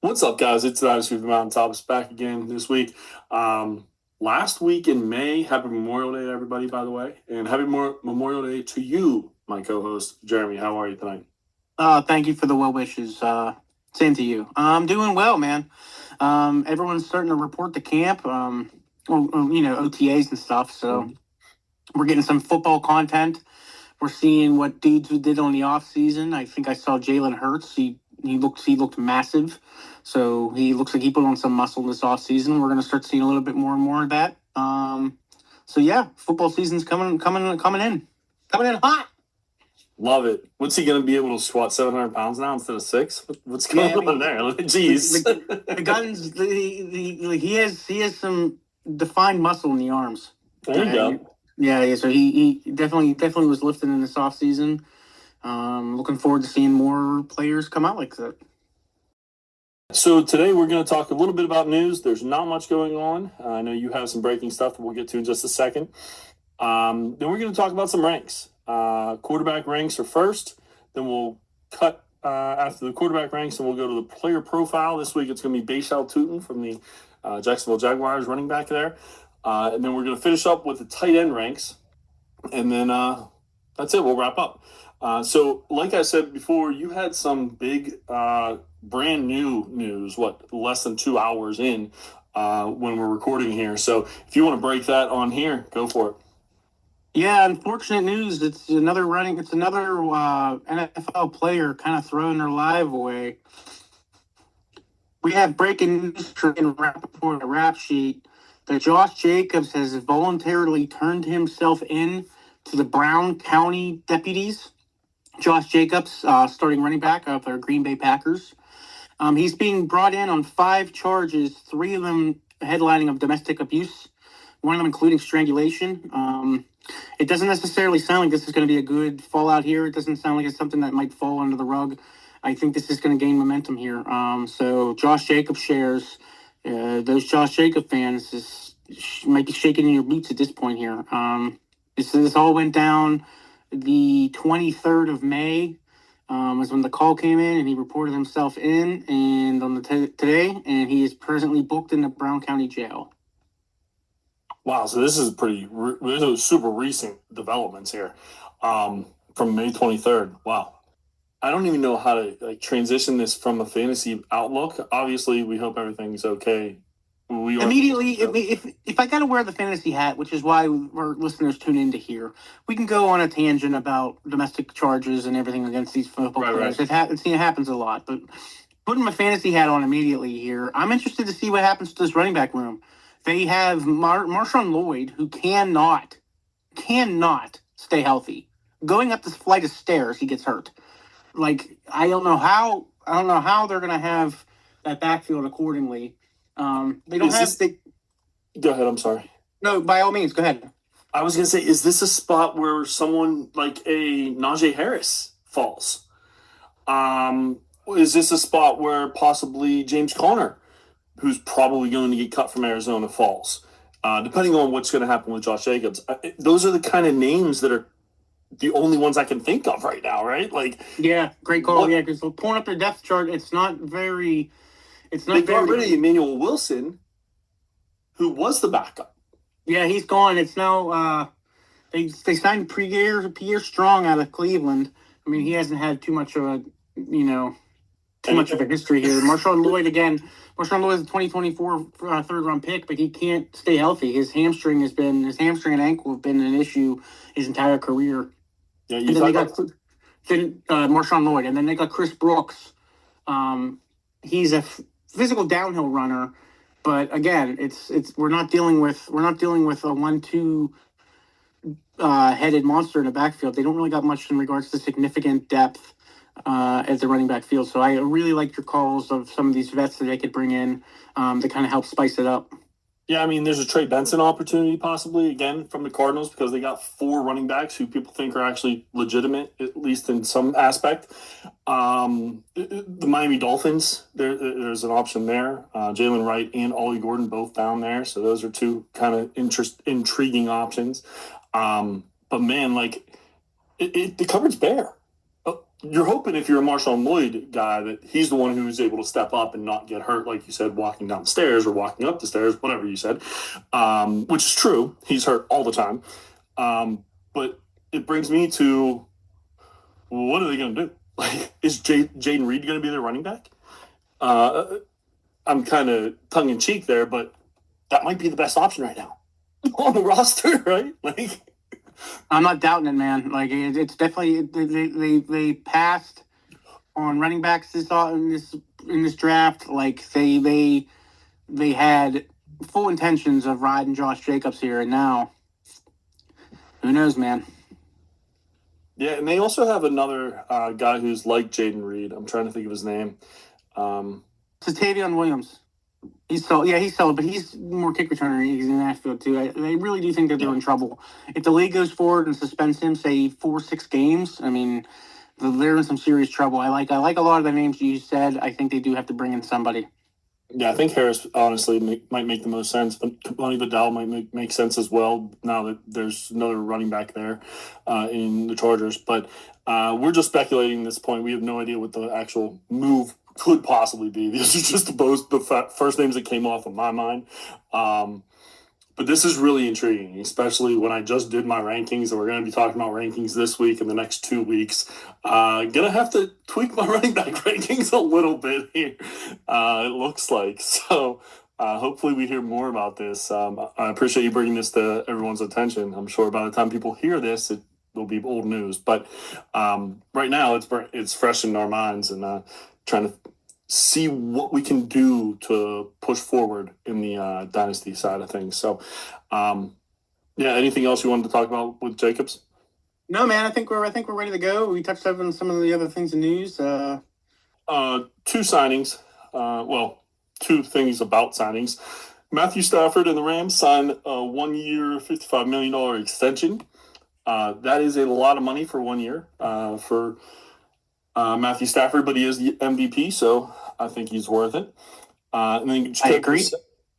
What's up, guys? It's the Dynasty of the Mountaintops back again this week. Last week in May, happy Memorial Day to everybody, by the way. And happy Memorial Day to you, my co-host, Jeremy. How are you tonight? Thank you for the well wishes. Same to you. I'm doing well, man. Everyone's starting to report to camp, OTAs and stuff. So we're getting some football content. We're seeing what dudes did on the off season. I think I saw Jalen Hurts. He looked massive. So he looks like he put on some muscle this off season. We're going to start seeing a little bit more and more of that. So yeah, football season's coming in hot. Love it. What's he going to be able to squat 700 pounds now instead of 6? What's going on there? Jeez. The guns. He has some defined muscle in the arms. There you go. Yeah. So he definitely was lifting in this offseason. Looking forward to seeing more players come out like that. So today we're going to talk a little bit about news. There's not much going on. I know you have some breaking stuff that we'll get to in just a second. Then we're going to talk about some ranks. Quarterback ranks are first. Then we'll cut after the quarterback ranks, and we'll go to the player profile. This week it's going to be Bhayshul Tuten from the Jacksonville Jaguars, running back there. And then we're going to finish up with the tight end ranks. And then that's it. We'll wrap up. So like I said before, you had some big brand new news, less than 2 hours in when we're recording here. So if you want to break that on here, go for it. Yeah, unfortunate news. It's another NFL player kind of throwing their life away. We have breaking news in Rappaport, a rap sheet, that Josh Jacobs has voluntarily turned himself in to the Brown County deputies. Josh Jacobs, starting running back of the Green Bay Packers. He's being brought in on 5 charges, 3 of them headlining of domestic abuse, one of them including strangulation. It doesn't necessarily sound like this is going to be a good fallout here. It doesn't sound like it's something that might fall under the rug. I think this is going to gain momentum here. So Josh Jacobs shares. Those Josh Jacobs fans might be shaking in your boots at this point here. This all went down the 23rd of May. Was when the call came in, and he reported himself in, and on today, and he is presently booked in the Brown County Jail. Wow, so this is super recent developments here, from May 23rd. Wow, I don't even know how to transition this from a fantasy outlook. Obviously, we hope everything's okay. Immediately, if I got to wear the fantasy hat, which is why our listeners tune in to hear, we can go on a tangent about domestic charges and everything against these football players. Right. It happens a lot, but putting my fantasy hat on immediately here, I'm interested to see what happens to this running back room. They have Marshawn Lloyd, who cannot stay healthy. Going up this flight of stairs, he gets hurt. I don't know how they're going to have that backfield accordingly. They don't have. Go ahead. I'm sorry. No, by all means, go ahead. I was going to say, is this a spot where someone like a Najee Harris falls? Is this a spot where possibly James Conner, who's probably going to get cut from Arizona, falls? Depending on what's going to happen with Josh Jacobs. Those are the kind of names that are the only ones I can think of right now, right? Yeah, great call. Yeah, because pulling up their depth chart, it's not very. They got rid of Emmanuel Wilson, who was the backup. Yeah, he's gone. It's now they signed Pierre Strong out of Cleveland. I mean, he hasn't had too much of a history here. Marshawn Lloyd again. Marshawn Lloyd is a 2024 third-round pick, but he can't stay healthy. His hamstring and ankle have been an issue his entire career. Yeah, Marshawn Lloyd, and then they got Chris Brooks. He's a physical downhill runner, but again, we're not dealing with a 1-2 headed monster in the backfield. They don't really got much in regards to significant depth at the running back field. So I really like your calls of some of these vets that they could bring in to kind of help spice it up. Yeah, I mean, there's a Trey Benson opportunity possibly, again, from the Cardinals, because they got 4 running backs who people think are actually legitimate, at least in some aspect. The Miami Dolphins, there's an option there. Jalen Wright and Ollie Gordon both down there. So those are 2 kind of intriguing options. But, man, the cupboard's bare. you're hoping if you're a Marshawn Lloyd guy that he's the one who's able to step up and not get hurt, like you said, walking down the stairs or walking up the stairs, whatever you said, which is true. He's hurt all the time. But it brings me to, what are they going to do? Like, is Jayden Reed going to be their running back? I'm kind of tongue in cheek there, but that might be the best option right now on the roster, right? Like, I'm not doubting it, man. Like, it's definitely they passed on running backs in this draft. Like, they had full intentions of riding Josh Jacobs here, and now who knows, man. Yeah, and they also have another guy who's like Jayden Reed. I'm trying to think of his name. Tavion Williams. He's solid, but he's more kick returner. He's in Nashville too. I really do think that they're in trouble. If the league goes forward and suspends him, say 4-6 games, I mean, they're in some serious trouble. I like a lot of the names you said. I think they do have to bring in somebody. Yeah, I think Harris honestly might make the most sense, but Lonnie Vidal might make sense as well now that there's another running back there in the Chargers. But we're just speculating at this point. We have no idea what the actual move could possibly be. These are just the first names that came off of my mind. But this is really intriguing, especially when I just did my rankings, and we're going to be talking about rankings this week and the next 2 weeks. Gonna have to tweak my running back rankings a little bit here, it looks like. So hopefully we hear more about this. I appreciate you bringing this to everyone's attention. I'm sure by the time people hear this, it will be old news. But right now, it's fresh in our minds, and trying to see what we can do to push forward in the dynasty side of things. So, yeah, anything else you wanted to talk about with Jacobs? No, man. I think we're ready to go. We touched on some of the other things in news. 2 signings. Two things about signings. Matthew Stafford and the Rams signed a 1-year, $55 million extension. That is a lot of money for 1 year for Matthew Stafford, but he is the MVP, so I think he's worth it. And then I agree.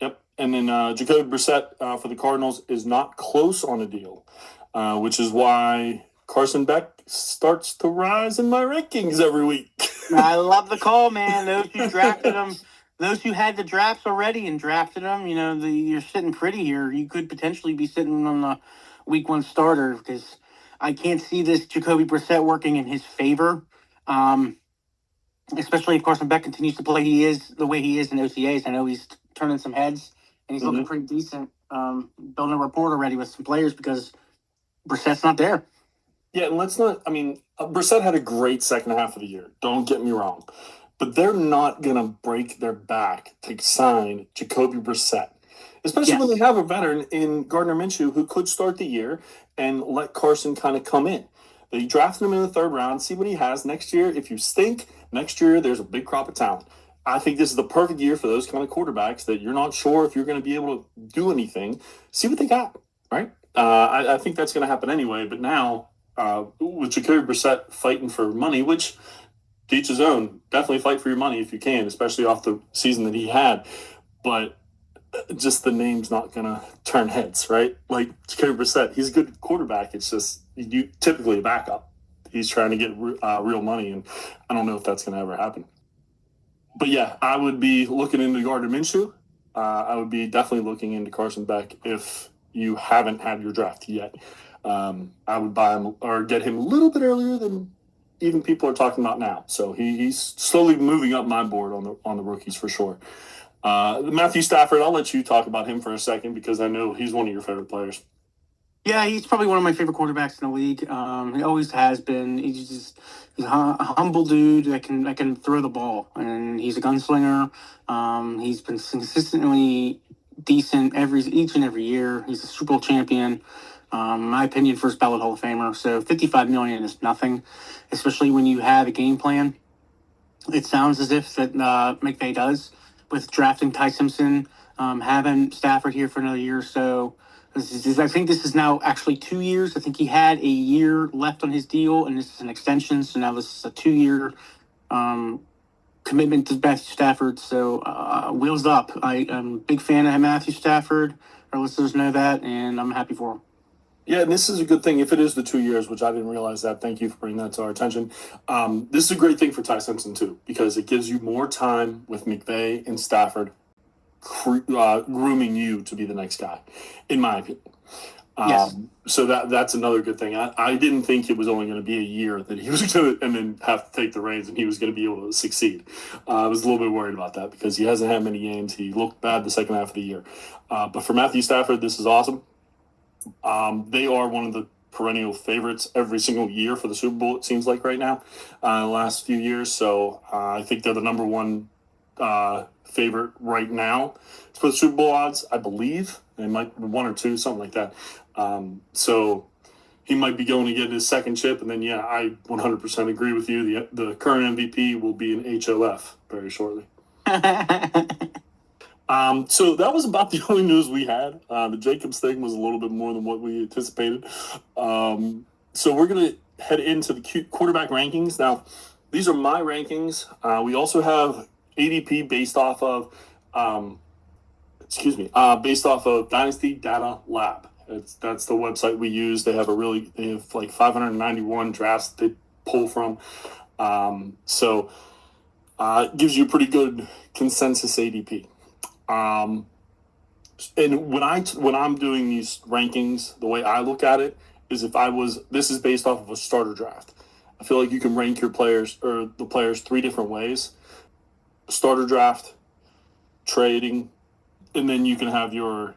Yep. And then Jacoby Brissett for the Cardinals is not close on a deal, which is why Carson Beck starts to rise in my rankings every week. I love the call, man. Those who drafted him, those who had the drafts already and drafted him, you're sitting pretty here. You could potentially be sitting on the week 1 starter, because I can't see this Jacoby Brissett working in his favor. Especially if Carson Beck continues to play the way he is in OTAs. I know he's turning some heads, and he's looking pretty decent. Building a rapport already with some players because Brissett's not there. Yeah, and Brissett had a great second half of the year. Don't get me wrong. But they're not going to break their back to sign Jacoby Brissett, especially when they have a veteran in Gardner Minshew who could start the year and let Carson kind of come in. They drafted him in the 3rd round, see what he has next year. If you stink, next year there's a big crop of talent. I think this is the perfect year for those kind of quarterbacks that you're not sure if you're going to be able to do anything. See what they got, right? I think that's going to happen anyway. But now, with Jacoby Brissett fighting for money, which to each his own, definitely fight for your money if you can, especially off the season that he had. But just the name's not going to turn heads, right? Like Jacoby Brissett, he's a good quarterback. It's just you typically a backup. He's trying to get real money, and I don't know if that's going to ever happen. But yeah, I would be looking into Gardner Minshew. I would be definitely looking into Carson Beck if you haven't had your draft yet. I would buy him or get him a little bit earlier than even people are talking about now. So he's slowly moving up my board on the rookies for sure. Matthew Stafford, I'll let you talk about him for a second because I know he's one of your favorite players. Yeah, he's probably one of my favorite quarterbacks in the league. He always has been. He's a humble dude that can throw the ball, and he's a gunslinger. He's been consistently decent each and every year. He's a Super Bowl champion. In my opinion, first ballot Hall of Famer. So $55 million is nothing, especially when you have a game plan. It sounds as if that McVay does with drafting Ty Simpson, having Stafford here for another year or so. I think this is now actually 2 years. I think he had a year left on his deal, and this is an extension. So now this is a 2-year commitment to Matthew Stafford. So wheels up. I'm a big fan of Matthew Stafford. Our listeners know that, and I'm happy for him. Yeah, and this is a good thing if it is the 2 years, which I didn't realize that. Thank you for bringing that to our attention. This is a great thing for Ty Simpson too, because it gives you more time with McVay and Stafford grooming you to be the next guy, in my opinion. Yes. So that's another good thing. I didn't think it was only going to be a year that he was going to, and then have to take the reins, and he was going to be able to succeed. I was a little bit worried about that because he hasn't had many games. He looked bad the second half of the year. But for Matthew Stafford, this is awesome. They are one of the perennial favorites every single year for the Super Bowl, it seems like right now, the last few years. So I think they're the number one favorite right now for the Super Bowl odds, I believe. They might be 1 or 2, something like that. So he might be going to get his second chip. And then, yeah, I 100% agree with you. The current MVP will be an HOF very shortly. So that was about the only news we had. The Jacobs thing was a little bit more than what we anticipated. So we're going to head into the quarterback rankings. Now, these are my rankings. We also have ADP based off of, based off of Dynasty Data Lab. That's the website we use. They have like 591 drafts they pull from. So it gives you a pretty good consensus ADP. And when I'm doing these rankings, the way I look at it is this is based off of a starter draft. I feel like you can rank your players or the players 3 different ways: starter draft, trading, and then you can have your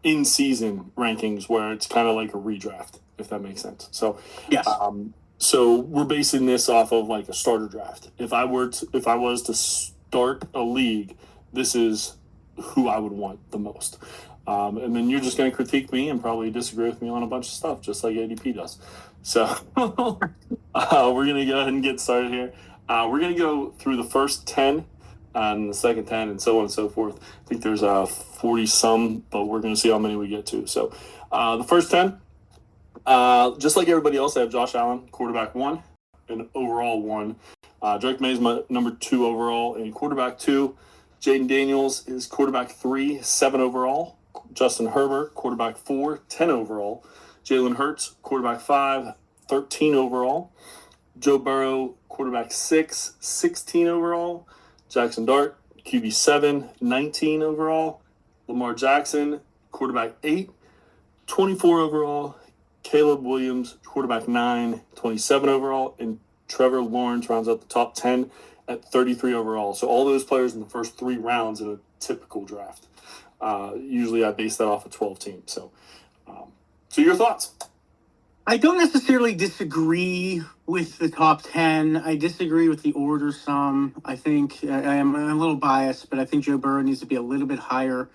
in-season rankings where it's kind of like a redraft, if that makes sense. So Yes. So we're basing this off of like a starter draft. If I was to start a league, this is who I would want the most. And then you're just going to critique me and probably disagree with me on a bunch of stuff, just like ADP does. So we're going to go ahead and get started here. We're going to go through the first 10 and the second 10 and so on and so forth. I think there's 40 some, but we're going to see how many we get to. So the first 10, just like everybody else, I have Josh Allen, quarterback 1 and overall 1. Drake May's my number 2 overall and quarterback 2. Jayden Daniels is quarterback 3, 7 overall. Justin Herbert, quarterback 4, 10 overall. Jalen Hurts, quarterback 5, 13 overall. Joe Burrow, quarterback 6, 16 overall. Jackson Dart, QB 7, 19 overall. Lamar Jackson, quarterback 8, 24 overall. Caleb Williams, quarterback 9, 27 overall. And Trevor Lawrence rounds out the top 10 at 33 overall. So all those players in the first 3 rounds in a typical draft. Usually I base that off of 12 teams. So your thoughts? I don't necessarily disagree with the top 10. I disagree with the order some. I think I'm a little biased, but I think Joe Burrow needs to be a little bit higher.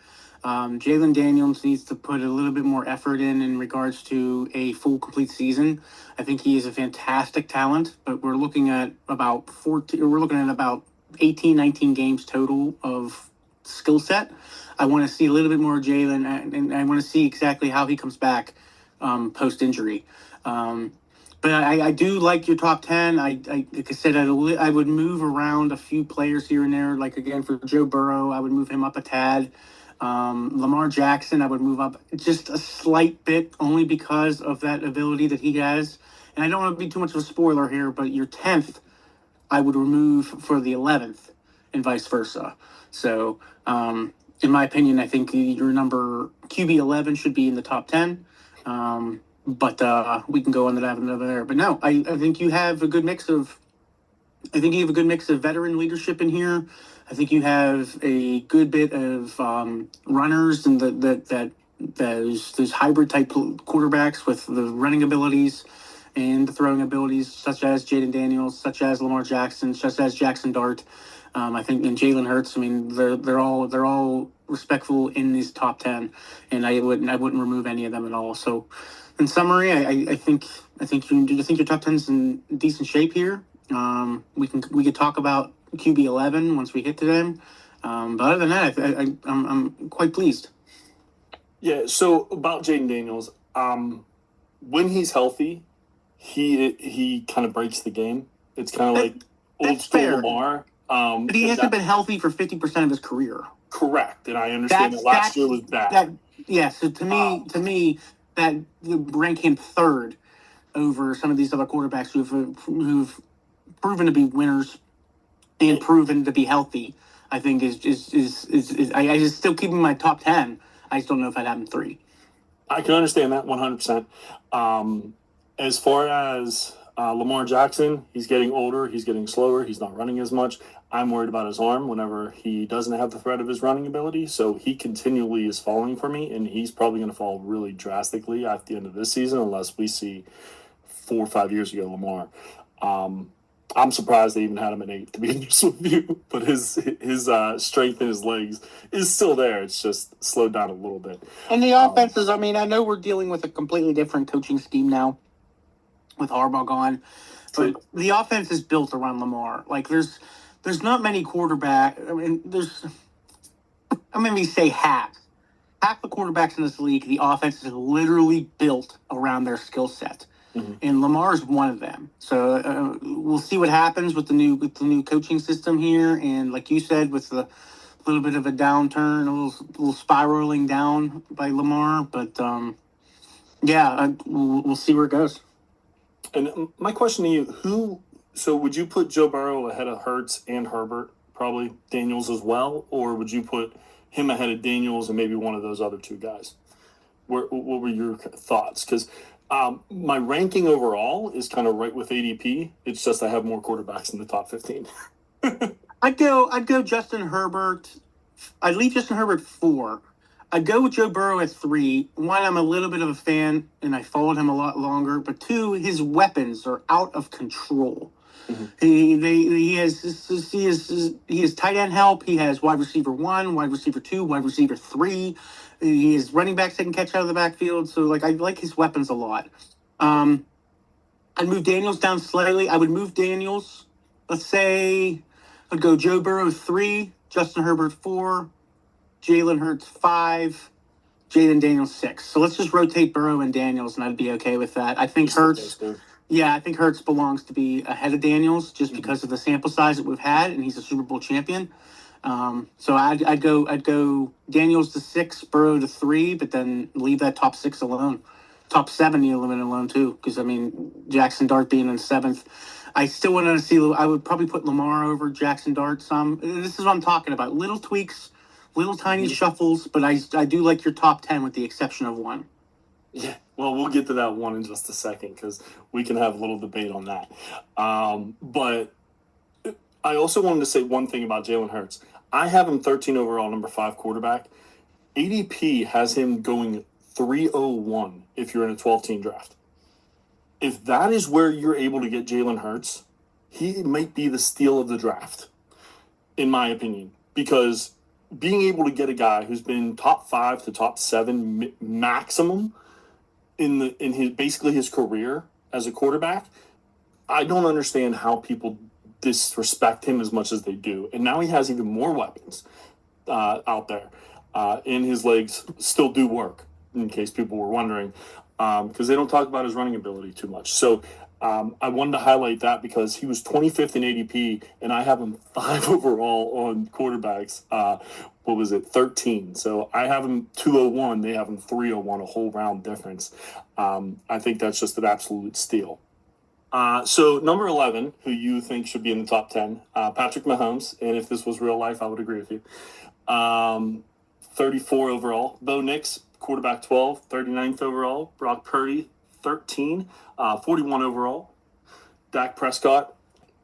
Jalen Daniels needs to put a little bit more effort in regards to a full, complete season. I think he is a fantastic talent, but we're looking at about 18, 19 games total of skill set. I want to see a little bit more of Jalen, and I want to see exactly how he comes back post-injury. But I do like your top 10. Like I said, I would move around a few players here and there. Like, again, for Joe Burrow, I would move him up a tad. Lamar Jackson, I would move up just a slight bit, only because of that ability that he has. And I don't want to be too much of a spoiler here, but your 10th, I would remove for the 11th, and vice versa. So, in my opinion, I think your number QB 11 should be in the top 10. But we can go on that avenue there. But no, I think you have a good mix of. I think you have a good mix of veteran leadership in here. I think you have a good bit of runners and those hybrid type quarterbacks with the running abilities and the throwing abilities, such as Jayden Daniels, such as Lamar Jackson, such as Jackson Dart. I think in Jalen Hurts. I mean, they're all respectful in these top 10, and I wouldn't remove any of them at all. So, in summary, I think your top 10's in decent shape here. We could talk about QB 11 once we get to them. But other than that, I'm quite pleased. Yeah. So about Jayden Daniels, when he's healthy, he kind of breaks the game. It's kind of like old school Lamar. But he hasn't been healthy for 50% of his career. Correct, and I understand that last year was bad. So to me, that rank him third over some of these other quarterbacks who've proven to be winners and proven to be healthy. I think is I just still keep him in my top 10. I just don't know if I'd have him 3. I can understand that 100%. As far as Lamar Jackson, he's getting older, he's getting slower, he's not running as much. I'm worried about his arm whenever he doesn't have the threat of his running ability. So he continually is falling for me, and he's probably going to fall really drastically at the end of this season unless we see 4 or 5 years ago Lamar. I'm surprised they even had him at 8, to be honest with you. But his strength in his legs is still there. It's just slowed down a little bit. And the offenses, I mean, I know we're dealing with a completely different coaching scheme now with Harbaugh gone. But the offense is built around Lamar. Like, there's not many quarterbacks. I mean, I'm going to say half. Half the quarterbacks in this league, the offense is literally built around their skill set. Mm-hmm. And Lamar is one of them. So we'll see what happens with the new coaching system here. And like you said, with the little bit of a downturn, a little spiraling down by Lamar. But we'll see where it goes. And my question to you, so would you put Joe Burrow ahead of Hurts and Herbert, probably Daniels as well? Or would you put him ahead of Daniels and maybe one of those other 2 guys? What were your thoughts? Because my ranking overall is kind of right with ADP. It's just I have more quarterbacks in the top 15. I'd go Justin Herbert. I'd leave Justin Herbert 4. I'd go with Joe Burrow at 3. 1, I'm a little bit of a fan, and I followed him a lot longer. But 2, his weapons are out of control. Mm-hmm. He has tight end help. He has wide receiver 1, wide receiver 2, wide receiver 3. He has running backs that can catch out of the backfield. So, I like his weapons a lot. I'd move Daniels down slightly. I would move Daniels. Let's say I'd go Joe Burrow 3, Justin Herbert 4, Jalen Hurts 5, Jayden Daniels 6. So let's just rotate Burrow and Daniels, and I'd be okay with that. I think Hurts. Yeah, I think Hurts belongs to be ahead of Daniels just because of the sample size that we've had, and he's a Super Bowl champion. So I'd go Daniels to 6, Burrow to 3, but then leave that top 6 alone. Top 7 you eliminate alone too, because I mean Jackson Dart being in 7th. I still want to see. I would probably put Lamar over Jackson Dart some. This is what I'm talking about. Little tweaks, little tiny shuffles, but I do like your top 10 with the exception of 1. Yeah, well, we'll get to that one in just a second because we can have a little debate on that. But I also wanted to say one thing about Jalen Hurts. I have him 13 overall, number 5 quarterback. ADP has him going 301 if you're in a 12-team draft. If that is where you're able to get Jalen Hurts, he might be the steal of the draft, in my opinion, because being able to get a guy who's been top 5 to top 7 maximum in his basically his career as a quarterback, I don't understand how people disrespect him as much as they do. And now he has even more weapons out there, and his legs still do work, in case people were wondering, because they don't talk about his running ability too much. So I wanted to highlight that because he was 25th in ADP, and I have him 5 overall on quarterbacks. 13. So I have him 201. They have him 301, a whole round difference. I think that's just an absolute steal. So number 11, who you think should be in the top 10, Patrick Mahomes. And if this was real life, I would agree with you. 34 overall. Bo Nix, quarterback 12, 39th overall. Brock Purdy, 13, 41 overall. Dak Prescott,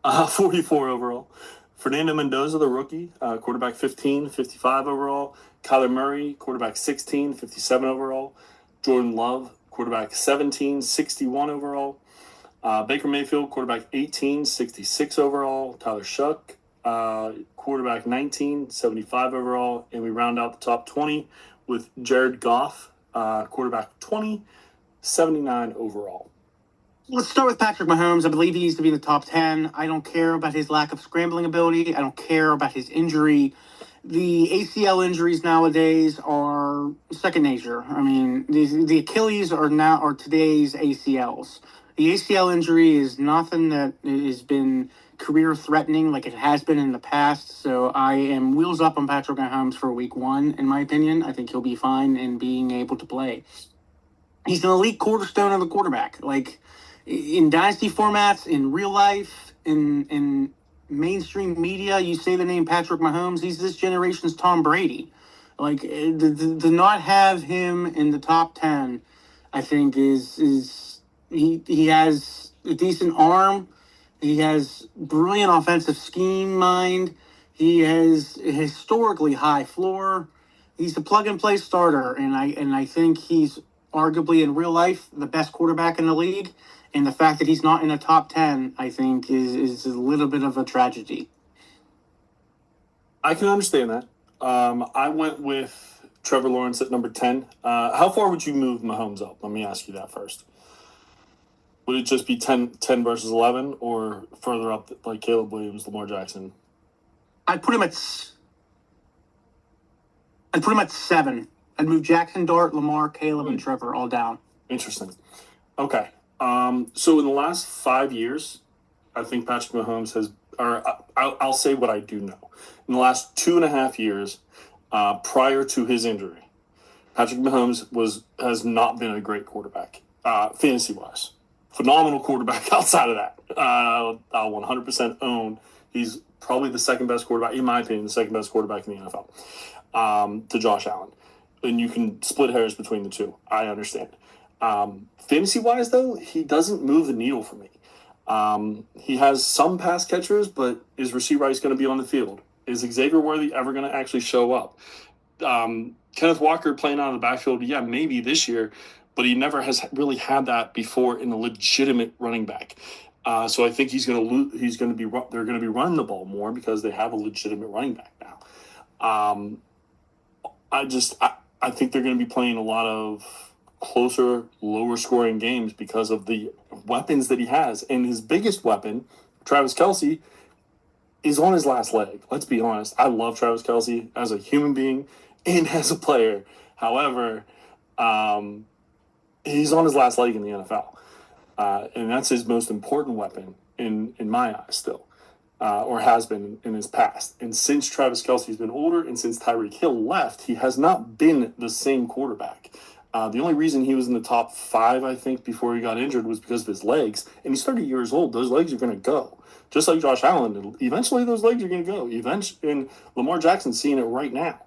44 overall. Fernando Mendoza, the rookie, quarterback 15, 55 overall. Kyler Murray, quarterback 16, 57 overall. Jordan Love, quarterback 17, 61 overall. Baker Mayfield, quarterback 18, 66 overall. Tyler Shuck, quarterback 19, 75 overall. And we round out the top 20 with Jared Goff, quarterback 20, 79 overall. Let's start with Patrick Mahomes. I believe he needs to be in the top 10. I don't care about his lack of scrambling ability. I don't care about his injury. The ACL injuries nowadays are second nature. I mean, the Achilles are today's ACLs. The ACL injury is nothing that has been career threatening like it has been in the past. So I am wheels up on Patrick Mahomes for week 1, in my opinion. I think he'll be fine in being able to play. He's an elite cornerstone of the quarterback. Like in dynasty formats, in real life, in mainstream media, you say the name Patrick Mahomes, he's this generation's Tom Brady. Like to not have him in the top 10, I think is he has a decent arm. He has brilliant offensive scheme mind. He has a historically high floor. He's a plug and play starter, and I think he's arguably in real life the best quarterback in the league. And the fact that he's not in a top 10, I think, is a little bit of a tragedy. I can understand that. I went with Trevor Lawrence at number 10. How far would you move Mahomes up? Let me ask you that first. Would it just be 10 versus 11, or further up like Caleb Williams, Lamar Jackson? I'd put him at 7. I'd move Jackson, Dart, Lamar, Caleb, and Trevor all down. Interesting. Okay. So in the last 5 years, I think Patrick Mahomes has, or I'll say what I do know. In the last 2.5 years, prior to his injury, Patrick Mahomes has not been a great quarterback, fantasy-wise. Phenomenal quarterback outside of that. I'll 100% own he's probably the second best quarterback, in my opinion, the second best quarterback in the NFL, to Josh Allen. And you can split hairs between the two. I understand. Fantasy-wise, though, he doesn't move the needle for me. He has some pass catchers, but is Rasheed Rice going to be on the field? Is Xavier Worthy ever going to actually show up? Kenneth Walker playing out of the backfield, yeah, maybe this year, but he never has really had that before in a legitimate running back. So I think they're going to be running the ball more because they have a legitimate running back now. I think they're going to be playing a lot of closer, lower scoring games because of the weapons that he has. And his biggest weapon, Travis Kelce, is on his last leg. Let's be honest. I love Travis Kelce as a human being and as a player. However, he's on his last leg in the NFL. And that's his most important weapon in my eyes still, or has been in his past. And since Travis Kelce's been older and since Tyreek Hill left, he has not been the same quarterback. The only reason he was in the top 5, I think, before he got injured was because of his legs. And he's 30 years old. Those legs are going to go. Just like Josh Allen, eventually those legs are going to go. And Lamar Jackson's seeing it right now,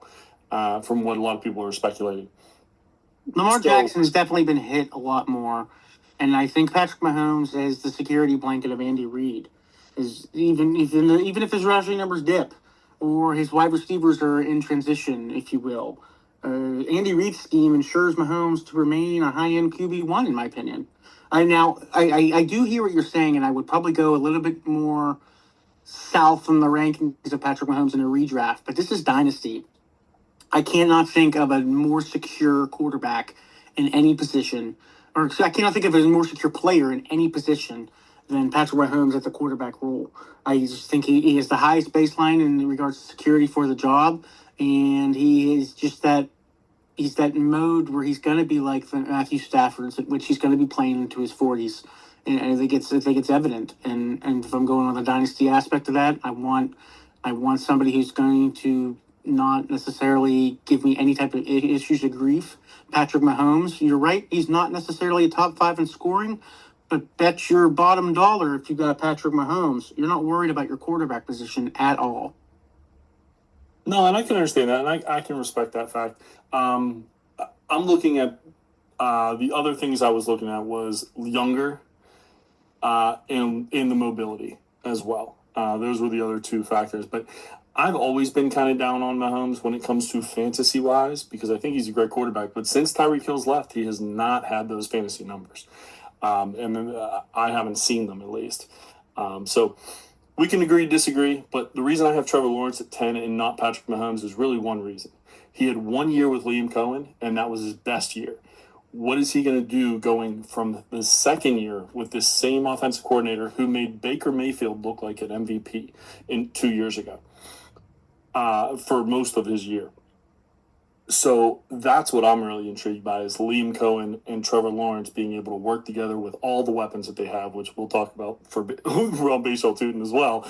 from what a lot of people are speculating. Lamar Jackson has definitely been hit a lot more. And I think Patrick Mahomes is the security blanket of Andy Reid. Is even if his rushing numbers dip or his wide receivers are in transition, if you will, Andy Reid's scheme ensures Mahomes to remain a high-end QB1, in my opinion. I do hear what you're saying, and I would probably go a little bit more south from the rankings of Patrick Mahomes in a redraft. But this is dynasty. I cannot think of a more secure quarterback in any position, or I cannot think of a more secure player in any position than Patrick Mahomes at the quarterback role. I just think he is the highest baseline in regards to security for the job, and he is just that. He's that mode where he's going to be like the Matthew Stafford, which he's going to be playing into his 40s, and I think it's evident. And if I'm going on the dynasty aspect of that, I want somebody who's going to not necessarily give me any type of issues or grief. Patrick Mahomes, you're right, he's not necessarily a top 5 in scoring, but bet your bottom dollar if you got Patrick Mahomes, you're not worried about your quarterback position at all. No, and I can understand that, and I can respect that fact. I'm looking at the other things I was looking at was younger and in the mobility as well. Those were the other 2 factors. But I've always been kind of down on Mahomes when it comes to fantasy-wise because I think he's a great quarterback. But since Tyreek Hill's left, he has not had those fantasy numbers. And I haven't seen them, at least. So we can agree to disagree, but the reason I have Trevor Lawrence at 10 and not Patrick Mahomes is really one reason. He had 1 year with Liam Cohen, and that was his best year. What is he going to do going from the second year with this same offensive coordinator who made Baker Mayfield look like an MVP 2 years ago for most of his year? So that's what I'm really intrigued by is Liam Cohen and Trevor Lawrence being able to work together with all the weapons that they have, which we'll talk about for Bhayshul Tuten as well.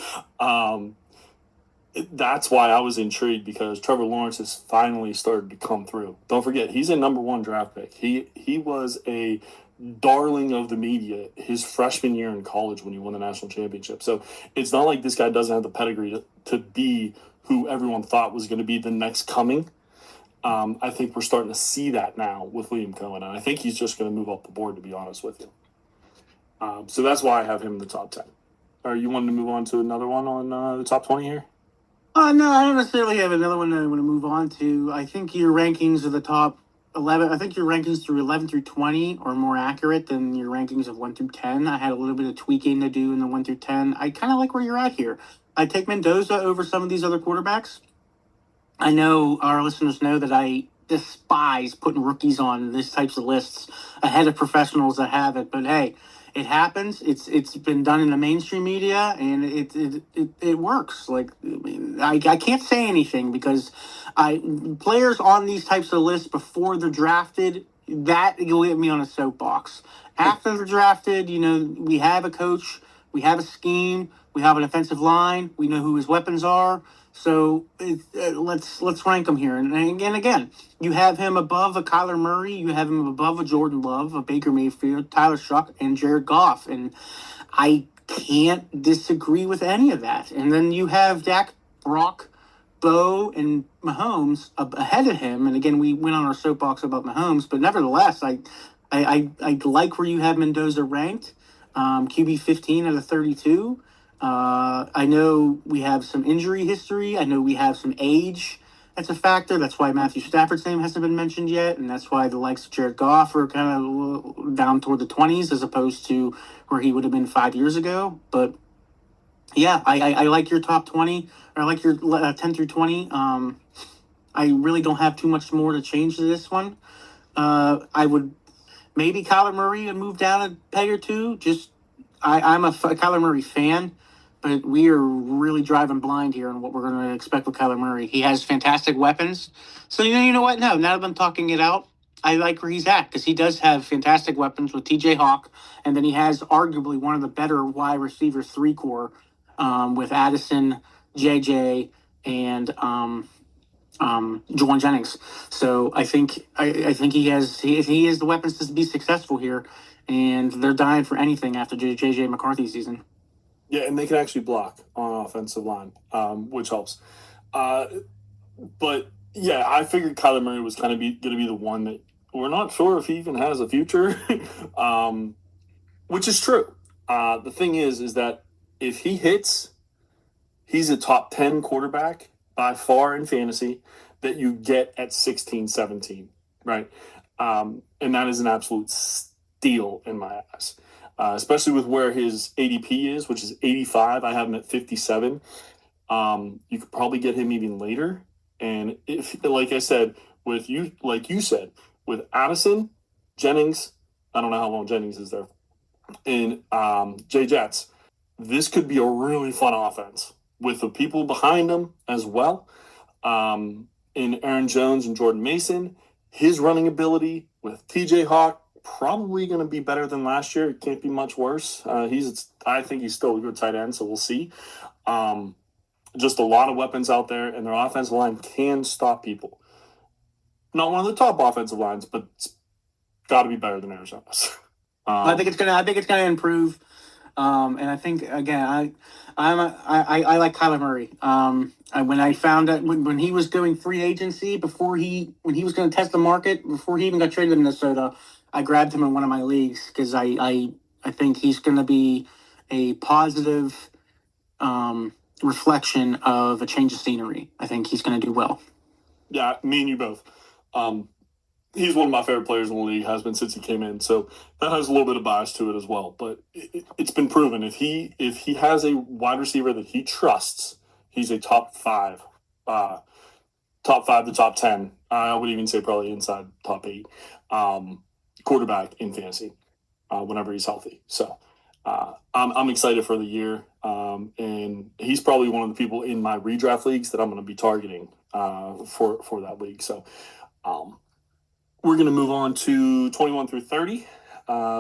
that's why I was intrigued, because Trevor Lawrence has finally started to come through. Don't forget, he's a #1 draft pick. He was a darling of the media his freshman year in college when he won the national championship. So it's not like this guy doesn't have the pedigree to be who everyone thought was going to be the next coming. I think we're starting to see that now with Liam Cohen, and I think he's just going to move up the board, to be honest with you. So that's why I have him in the top 10. Are you wanting to move on to another one on the top 20 here? No, I don't necessarily have another one that I want to move on to. I think your rankings of the top 11, I think your rankings through 11 through 20 are more accurate than your rankings of 1 through 10. I had a little bit of tweaking to do in the 1 through 10. I kind of like where you're at here. I take Mendoza over some of these other quarterbacks. I know our listeners know that I despise putting rookies on these types of lists ahead of professionals that have it, but hey, it happens. It's been done in the mainstream media, and it works. Like, I can't say anything because players on these types of lists before they're drafted, that you'll get me on a soapbox. After they're drafted, we have a coach, we have a scheme, we have an offensive line, we know who his weapons are. So let's rank him here. And again, you have him above a Kyler Murray, you have him above a Jordan Love, a Baker Mayfield, Tyler SHOUGH, and Jared Goff. And I can't disagree with any of that. And then you have Dak, Brock, Bo, and Mahomes ahead of him. And again, we went on our soapbox about Mahomes, but nevertheless, I like where you have Mendoza ranked. QB 15 out of 32. I know we have some injury history. I know we have some age. That's a factor. That's why Matthew Stafford's name hasn't been mentioned yet, and that's why the likes of Jared Goff are kind of down toward the 20s as opposed to where he would have been 5 years ago. But yeah, I like your top 20, or I like your 10 through 20. I really don't have too much more to change to this one. I would maybe Kyler Murray would move down a peg or two. I'm a Kyler Murray fan, but we are really driving blind here on what we're going to expect with Kyler Murray. He has fantastic weapons. So, you know what? No, now that I'm talking it out, I like where he's at because he does have fantastic weapons with TJ Hawk, and then he has arguably one of the better wide receiver 3-core with Addison, JJ, and Juwan Jennings. So I think he has the weapons to be successful here, and they're dying for anything after JJ McCarthy season. Yeah, and they can actually block on offensive line, which helps. But yeah, I figured Kyler Murray was kind of going to be the one that we're not sure if he even has a future, which is true. The thing is that if he hits, he's a top 10 quarterback by far in fantasy that you get at 16, 17, right? And that is an absolute steal in my eyes, especially with where his ADP is, which is 85. I have him at 57. You could probably get him even later. And if, like I said, with you, like you said, with Addison, Jennings, I don't know how long Jennings is there, and Jay Jets, this could be a really fun offense with the people behind him as well. In Aaron Jones and Jordan Mason, his running ability with TJ Hawk, probably going to be better than last year. It can't be much worse. I think he's still a good tight end, so we'll see. Just a lot of weapons out there, and their offensive line can stop people. Not one of the top offensive lines, but it's got to be better than Arizona's. I think it's gonna improve. And I think again, I like Kyler Murray. When I found out when he was going free agency when he was going to test the market before he even got traded to Minnesota, I grabbed him in one of my leagues because I think he's going to be a positive reflection of a change of scenery. I think he's going to do well. Yeah, me and you both. He's one of my favorite players in the league, has been since he came in. So that has a little bit of bias to it as well. But it's been proven if he has a wide receiver that he trusts, he's a top 5 to top 10. I would even say probably inside top 8 quarterback in fantasy whenever he's healthy. So I'm excited for the year. And he's probably one of the people in my redraft leagues that I'm going to be targeting for that league. So we're going to move on to 21 through 30.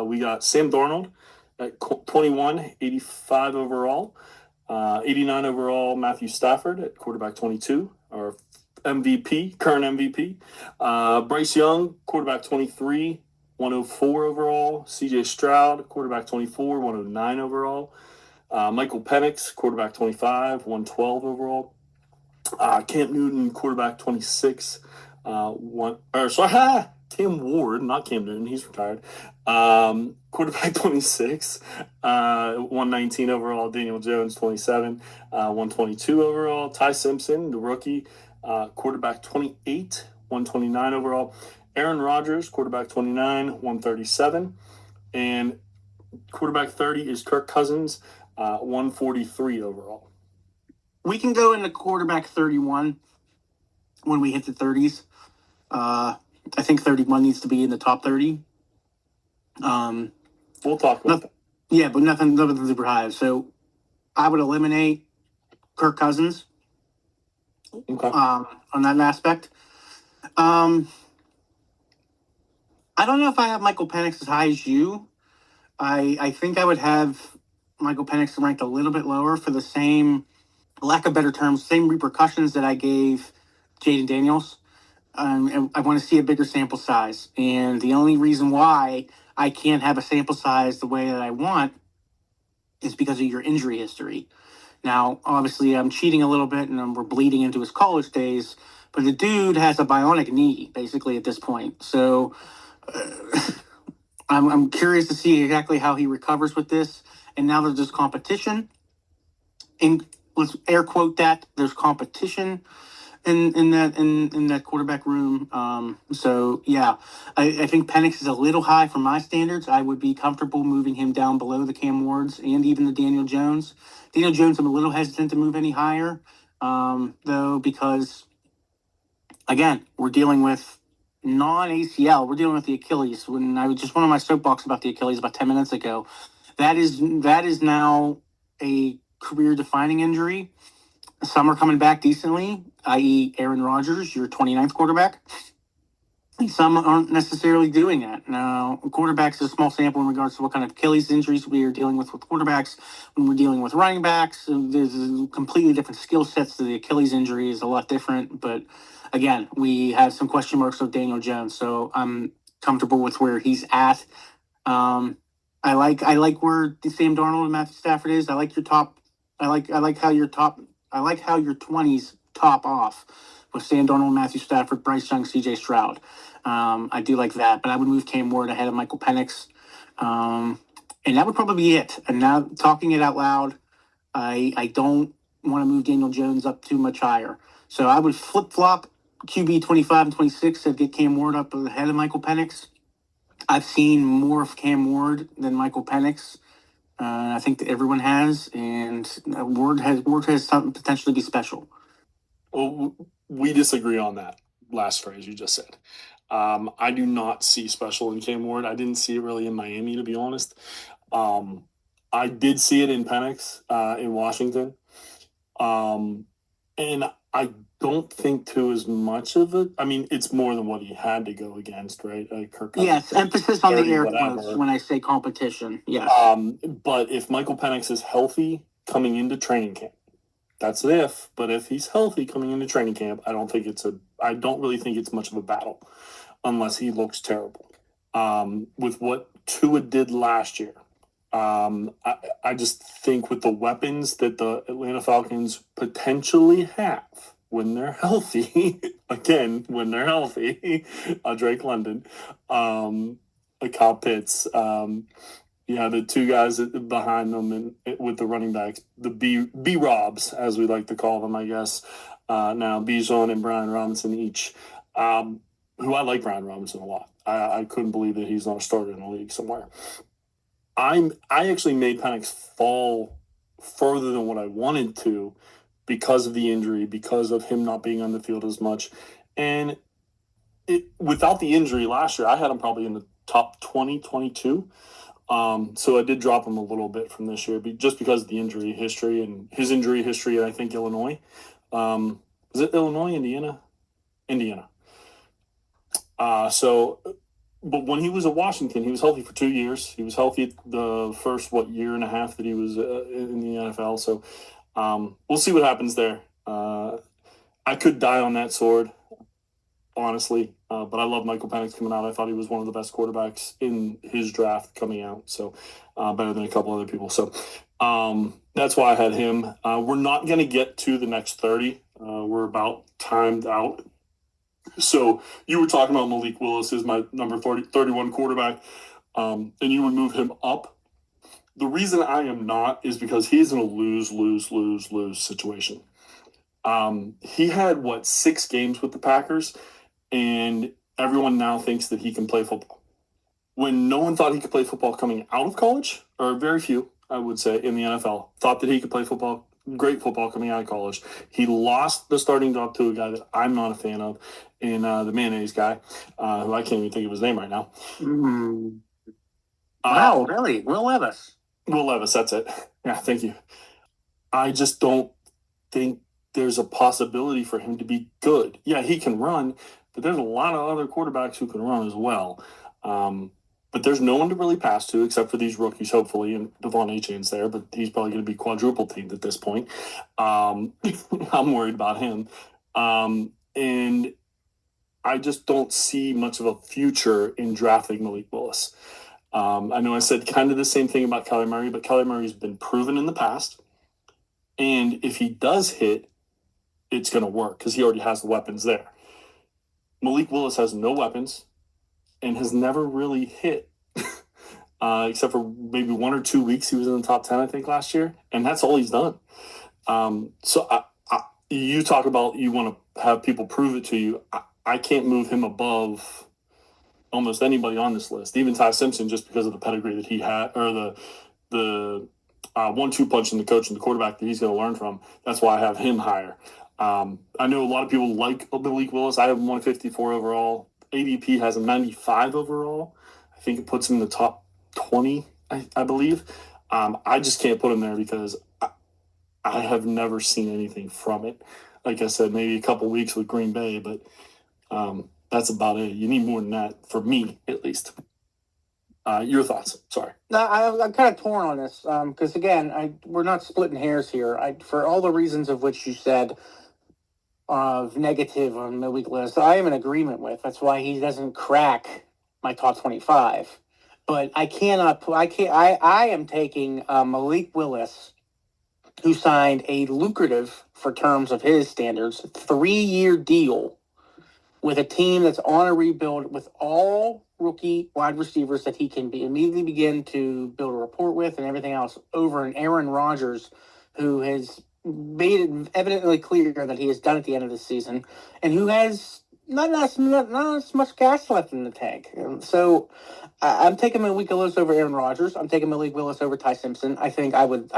We got Sam Darnold at 21, 85 overall. 89 overall, Matthew Stafford at quarterback 22, our MVP, current MVP. Bryce Young, quarterback 23, 104 overall. CJ Stroud, quarterback 24, 109 overall. Michael Penix, quarterback 25, 112 overall. Cam Newton, quarterback 26, Cam Ward, not Cam Newton, he's retired. Quarterback 26, 119 overall. Daniel Jones, 27, 122 overall. Ty Simpson, the rookie, quarterback 28, 129 overall. Aaron Rodgers, quarterback 29, 137. And quarterback 30 is Kirk Cousins, 143 overall. We can go into quarterback 31 when we hit the 30s. I think 31 needs to be in the top 30. We'll talk about that. Yeah, but nothing super high. So I would eliminate Kirk Cousins on that aspect. I don't know if I have Michael Penix as high as you. I think I would have Michael Penix ranked a little bit lower for the same, lack of better terms, same repercussions that I gave Jayden Daniels. And I want to see a bigger sample size. And the only reason why I can't have a sample size the way that I want is because of your injury history. Now, obviously, I'm cheating a little bit, and we're bleeding into his college days, but the dude has a bionic knee, basically, at this point. So I'm curious to see exactly how he recovers with this. And now there's this competition. And let's air quote that, there's competition in that quarterback room. So yeah, I think Penix is a little high for my standards. I would be comfortable moving him down below the Cam Wards and even the Daniel Jones. Daniel Jones, I'm a little hesitant to move any higher, though, because again, we're dealing with non-ACL. We're dealing with the Achilles. When I was just went on my soapbox about the Achilles about 10 minutes ago, that is now a career-defining injury. Some are coming back decently, i.e. Aaron Rodgers, your 29th quarterback. And some aren't necessarily doing that. Now, quarterbacks is a small sample in regards to what kind of Achilles injuries we are dealing with quarterbacks. When we're dealing with running backs, there's completely different skill sets to the Achilles injury is a lot different. But again, we have some question marks with Daniel Jones, so I'm comfortable with where he's at. I like where Sam Darnold and Matthew Stafford is. I like your top. I like how your 20s top off with Sam Darnold, Matthew Stafford, Bryce Young, CJ Stroud. I do like that, but I would move Cam Ward ahead of Michael Penix. And that would probably be it. And now talking it out loud, I don't want to move Daniel Jones up too much higher. So I would flip-flop QB 25 and 26 to get Cam Ward up ahead of Michael Penix. I've seen more of Cam Ward than Michael Penix. I think that everyone has, and Ward has something potentially be special. Well, we disagree on that last phrase you just said. I do not see special in Cam Ward. I didn't see it really in Miami, to be honest. I did see it in Penix in Washington. And I don't think too as much of it. I mean, it's more than what he had to go against, right? Kirk Cousins, yes, emphasis on the air whatever. quotes when I say competition. Yes. But if Michael Penix is healthy coming into training camp, that's an if. But if he's healthy coming into training camp, I don't really think it's much of a battle, unless he looks terrible. With what Tua did last year, I just think with the weapons that the Atlanta Falcons potentially have when they're healthy, Drake London, Kyle Pitts, the two guys behind them and with the running backs, the B-Robs, as we like to call them, I guess. Now, Bijan and Brian Robinson each, who I like Brian Robinson a lot. I couldn't believe that he's not a starter in the league somewhere. I actually made Penix fall further than what I wanted to because of the injury, because of him not being on the field as much. And without the injury last year, I had him probably in the top 20, 22. So I did drop him a little bit from this year, just because of the injury history and his injury history. I think Illinois. Is it Illinois, Indiana? Indiana. But when he was at Washington, he was healthy for 2 years. He was healthy the first, year and a half that he was in the NFL. So We'll see what happens there. I could die on that sword, honestly, but I love Michael Penix coming out. I thought he was one of the best quarterbacks in his draft coming out, so better than a couple other people. So that's why I had him. We're not going to get to the next 30. We're about timed out. So you were talking about Malik Willis is my number 31 quarterback, and you would move him up. The reason I am not is because he's in a lose situation. He had, 6 games with the Packers, and everyone now thinks that he can play football. When no one thought he could play football coming out of college, or very few, I would say, in the NFL, thought that he could play football, great football coming out of college. He lost the starting job to a guy that I'm not a fan of, in the mayonnaise guy, who I can't even think of his name right now. Wow, really? Will Levis. Will Levis, that's it. Yeah, thank you. I just don't think there's a possibility for him to be good. Yeah, he can run, but there's a lot of other quarterbacks who can run as well. But there's no one to really pass to except for these rookies, hopefully, and Devon Achane's there, but he's probably going to be quadruple teamed at this point. I'm worried about him. And I just don't see much of a future in drafting Malik Willis. I know I said kind of the same thing about Kyler Murray, but Kyler Murray's been proven in the past. And if he does hit, it's going to work because he already has the weapons there. Malik Willis has no weapons and has never really hit, except for maybe 1 or 2 weeks he was in the top 10, I think, last year. And that's all he's done. So you talk about you want to have people prove it to you. I can't move him above almost anybody on this list, even Ty Simpson, just because of the pedigree that he had, or the 1-2 punch in the coach and the quarterback that he's going to learn from. That's why I have him higher. I know a lot of people like Malik Willis. I have him 154 overall. ADP has him 95 overall. I think it puts him in the top 20, I believe. I just can't put him there because I have never seen anything from it. Like I said, maybe a couple weeks with Green Bay, but that's about it. You need more than that, for me, at least. Your thoughts? Sorry. No, I'm kind of torn on this because, again, we're not splitting hairs here. For all the reasons of which you said of negative on Malik Willis, I am in agreement with. That's why he doesn't crack my top 25. But I am taking Malik Willis, who signed a lucrative, for terms of his standards, 3-year deal with a team that's on a rebuild with all rookie wide receivers that he can immediately begin to build a rapport with and everything else, over an Aaron Rodgers who has made it evidently clear that he has done at the end of the season and who has not as much gas left in the tank. And so I'm taking Malik Willis over Aaron Rodgers. I'm taking Malik Willis over Ty Simpson. I think I would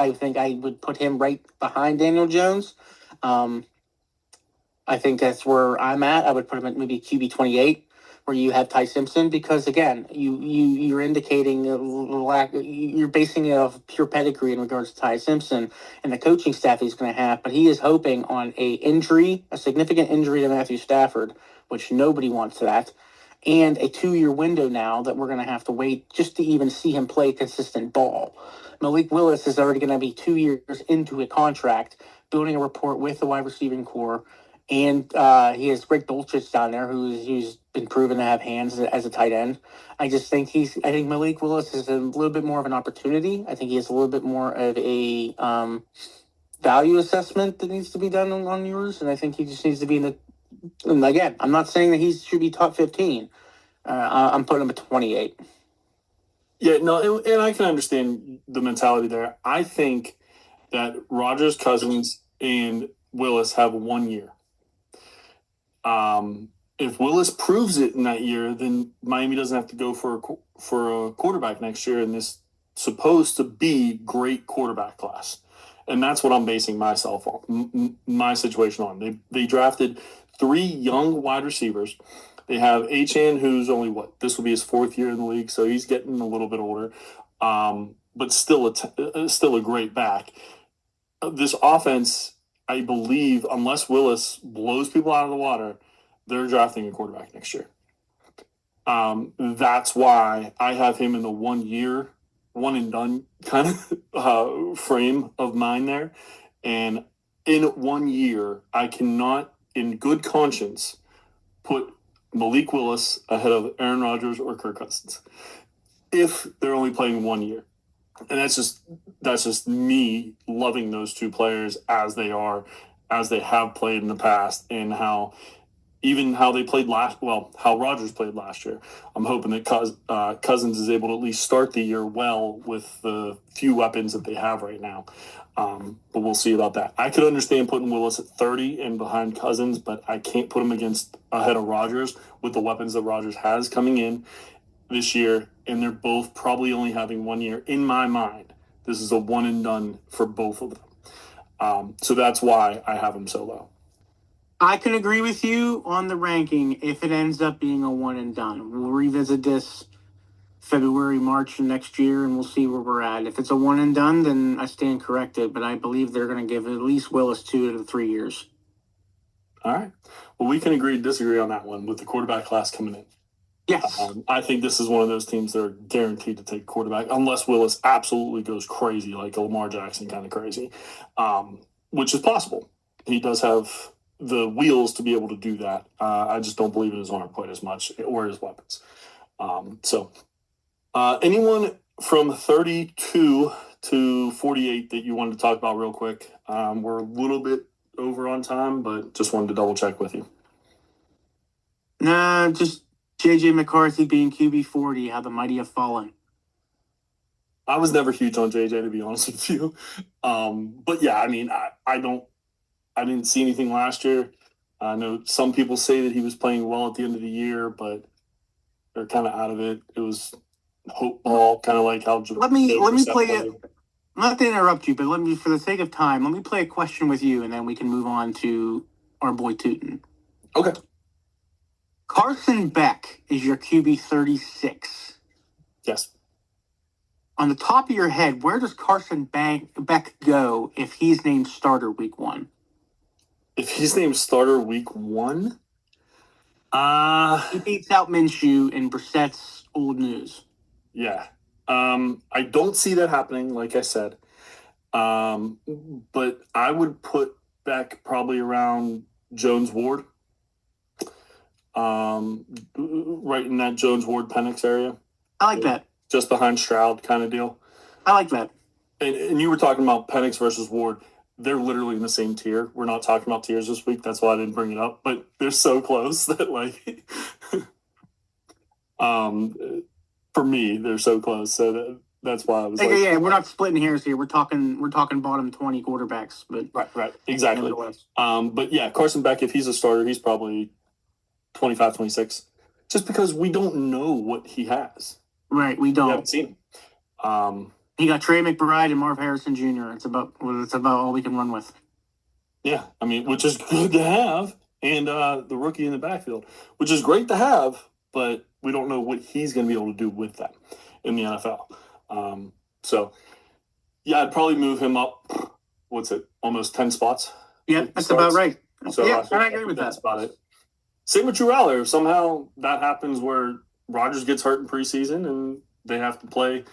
put him right behind Daniel Jones. I think that's where I'm at. I would put him at maybe QB 28, where you have Ty Simpson, because again, you're indicating a lack. You're basing it off pure pedigree in regards to Ty Simpson and the coaching staff he's going to have. But he is hoping on a significant injury to Matthew Stafford, which nobody wants that, and a 2-year window now that we're going to have to wait just to even see him play consistent ball. Malik Willis is already going to be 2 years into a contract, building a rapport with the wide receiving core. And he has Greg Dulcich down there, who's been proven to have hands as a tight end. I think Malik Willis is a little bit more of an opportunity. I think he has a little bit more of a value assessment that needs to be done on yours. And I think he just needs to be and again, I'm not saying that he should be top 15. I'm putting him at 28. Yeah, no, and I can understand the mentality there. I think that Rodgers, Cousins, and Willis have 1 year. If Willis proves it in that year, then Miami doesn't have to go for a quarterback next year in this supposed to be great quarterback class. And that's what I'm basing myself on, my situation on. They drafted 3 young wide receivers. They have Achane, who's only this will be his 4th year in the league, so he's getting a little bit older, but still a great back. This offense, I believe, unless Willis blows people out of the water, they're drafting a quarterback next year. That's why I have him in the 1 year, one and done kind of frame of mind there. And in 1 year, I cannot, in good conscience, put Malik Willis ahead of Aaron Rodgers or Kirk Cousins if they're only playing 1 year. And that's just me loving those two players as they have played in the past, and how they played how Rodgers played last year. I'm hoping that Cousins is able to at least start the year well with the few weapons that they have right now. But we'll see about that. I could understand putting Willis at 30 and behind Cousins, but I can't put him ahead of Rodgers with the weapons that Rodgers has coming in this year, and they're both probably only having 1 year. In my mind, this is a one and done for both of them. So that's why I have them so low. I can agree with you on the ranking if it ends up being a one and done. We'll revisit this February, March next year, and we'll see where we're at. If it's a one and done, then I stand corrected, but I believe they're going to give at least Willis 2 to 3 years. All right. Well, we can agree to disagree on that one with the quarterback class coming in. Yes. I think this is one of those teams that are guaranteed to take quarterback unless Willis absolutely goes crazy, like a Lamar Jackson kind of crazy, which is possible. He does have the wheels to be able to do that. I just don't believe in his arm quite as much or his weapons. Anyone from 32 to 48 that you wanted to talk about real quick? We're a little bit over on time, but just wanted to double check with you. Nah, just J.J. McCarthy being QB 40, how the mighty have fallen. I was never huge on JJ, to be honest with you. But yeah, I mean, I didn't see anything last year. I know some people say that he was playing well at the end of the year, but they're kind of out of it. It was hope ball, kind of like how. Let me play it. Not to interrupt you, but for the sake of time, let me play a question with you, and then we can move on to our boy Tuten. Okay. Carson Beck is your QB 36. Yes. On the top of your head, where does Carson Beck go if he's named starter week 1? If he's named starter week 1? He beats out Minshew in Brissett's old news. Yeah. I don't see that happening, like I said. But I would put Beck probably around Jones Ward. Right in that Jones Ward PENIX area. I like that. Just behind Stroud kind of deal. I like that. And you were talking about PENIX versus Ward. They're literally in the same tier. We're not talking about tiers this week. That's why I didn't bring it up. But they're so close that, like, for me, they're so close. So that's why I was like, yeah, we're not splitting hairs here. We're talking bottom 20 quarterbacks. But right, exactly. But yeah, Carson Beck, if he's a starter, he's probably 25, 26. Just because we don't know what he has. Right, we don't. We haven't seen him. He got Trey McBride and Marv Harrison Jr. It's about all we can run with. Yeah, I mean, which is good to have, and the rookie in the backfield, which is great to have, but we don't know what he's going to be able to do with that in the NFL. So, yeah, I'd probably move him up. What's it? Almost 10 spots. Yeah, that's about right. So yeah, I agree with that. That's about it. Same with Drew Aller. If somehow that happens where Rodgers gets hurt in preseason and they have to play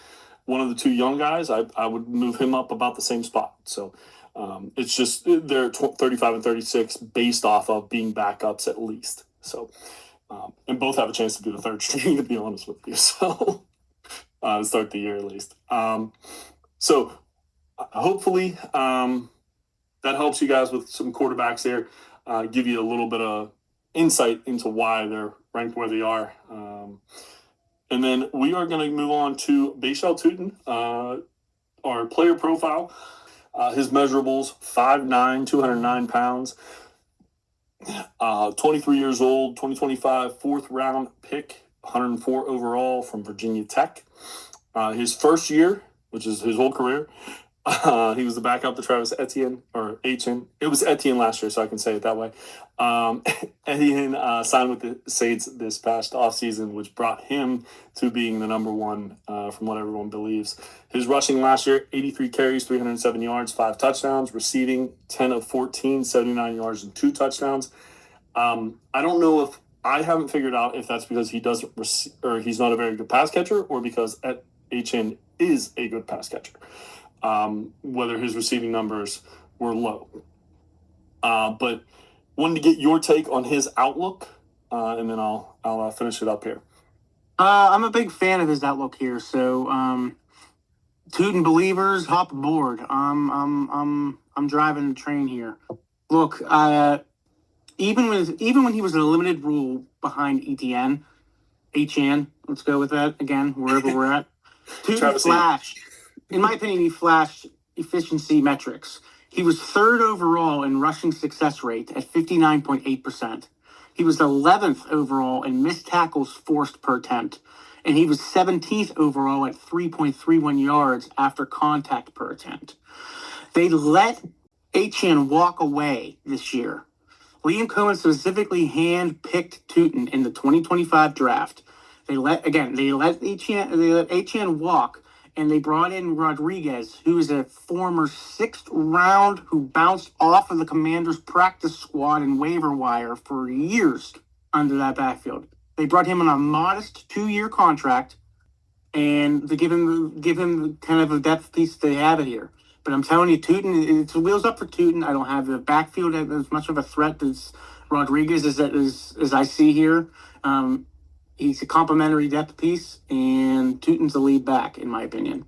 one of the two young guys, I would move him up about the same spot. So it's just they're 35 and 36 based off of being backups at least. So and both have a chance to do the third string, to be honest with you. So start the year at least. So hopefully that helps you guys with some quarterbacks there. Give you a little bit of insight into why they're ranked where they are. And then we are going to move on to Bhayshul Tuten, our player profile. His measurables, 5'9", 209 pounds, 23 years old, 2025 fourth round pick, 104 overall from Virginia Tech. His first year, which is his whole career, he was the backup to Travis Etienne, or Etienne. It was Etienne last year, so I can say it that way. Etienne signed with the Saints this past offseason, which brought him to being the number one from what everyone believes. His rushing last year, 83 carries, 307 yards, 5 touchdowns. Receiving, 10 of 14, 79 yards, and 2 touchdowns. I don't know if I haven't figured out if that's because he doesn't or he's not a very good pass catcher, or because Etienne is a good pass catcher. Whether his receiving numbers were low. But wanted to get your take on his outlook, and then I'll finish it up here. I'm a big fan of his outlook here. So, Tuten believers, hop aboard. I'm driving the train here. Look, even when he was in a limited rule behind HN, let's go with that again, wherever we're at. Tuten flashed, in my opinion, he flashed efficiency metrics. He was third overall in rushing success rate at 59.8%. He was 11th overall in missed tackles forced per attempt. And he was 17th overall at 3.31 yards after contact per attempt. They let HN walk away this year. Liam Cohen specifically hand-picked Tuten in the 2025 draft. They let HN walk, and they brought in Rodriguez, who is a former 6th round who bounced off of the Commanders' practice squad and waiver wire for years under that backfield. They brought him on a modest 2-year contract, and to give him kind of a depth piece they have it here. But I'm telling you, Tuten, it's wheels up for Tuten. I don't have the backfield as much of a threat as Rodriguez as I see here. He's a complimentary depth piece, and Tuten's the lead back, in my opinion.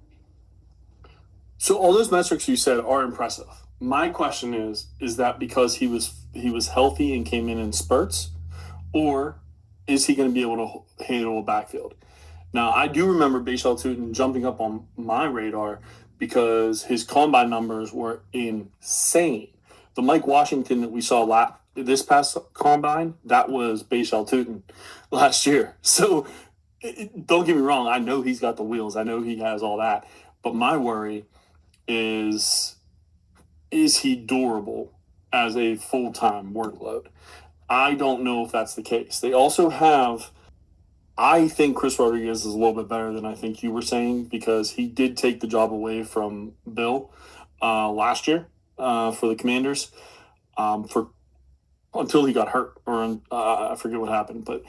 So all those metrics you said are impressive. My question is that because he was healthy and came in spurts, or is he going to be able to handle a backfield? Now, I do remember Bhayshul Tuten jumping up on my radar because his combine numbers were insane. The Mike Washington that we saw this past combine, that was Bhayshul Tuten last year. So don't get me wrong. I know he's got the wheels. I know he has all that. But my worry is he durable as a full-time workload? I don't know if that's the case. They also have, I think Chris Rodriguez is a little bit better than I think you were saying, because he did take the job away from Bill last year for the Commanders until he got hurt, or I forget what happened, but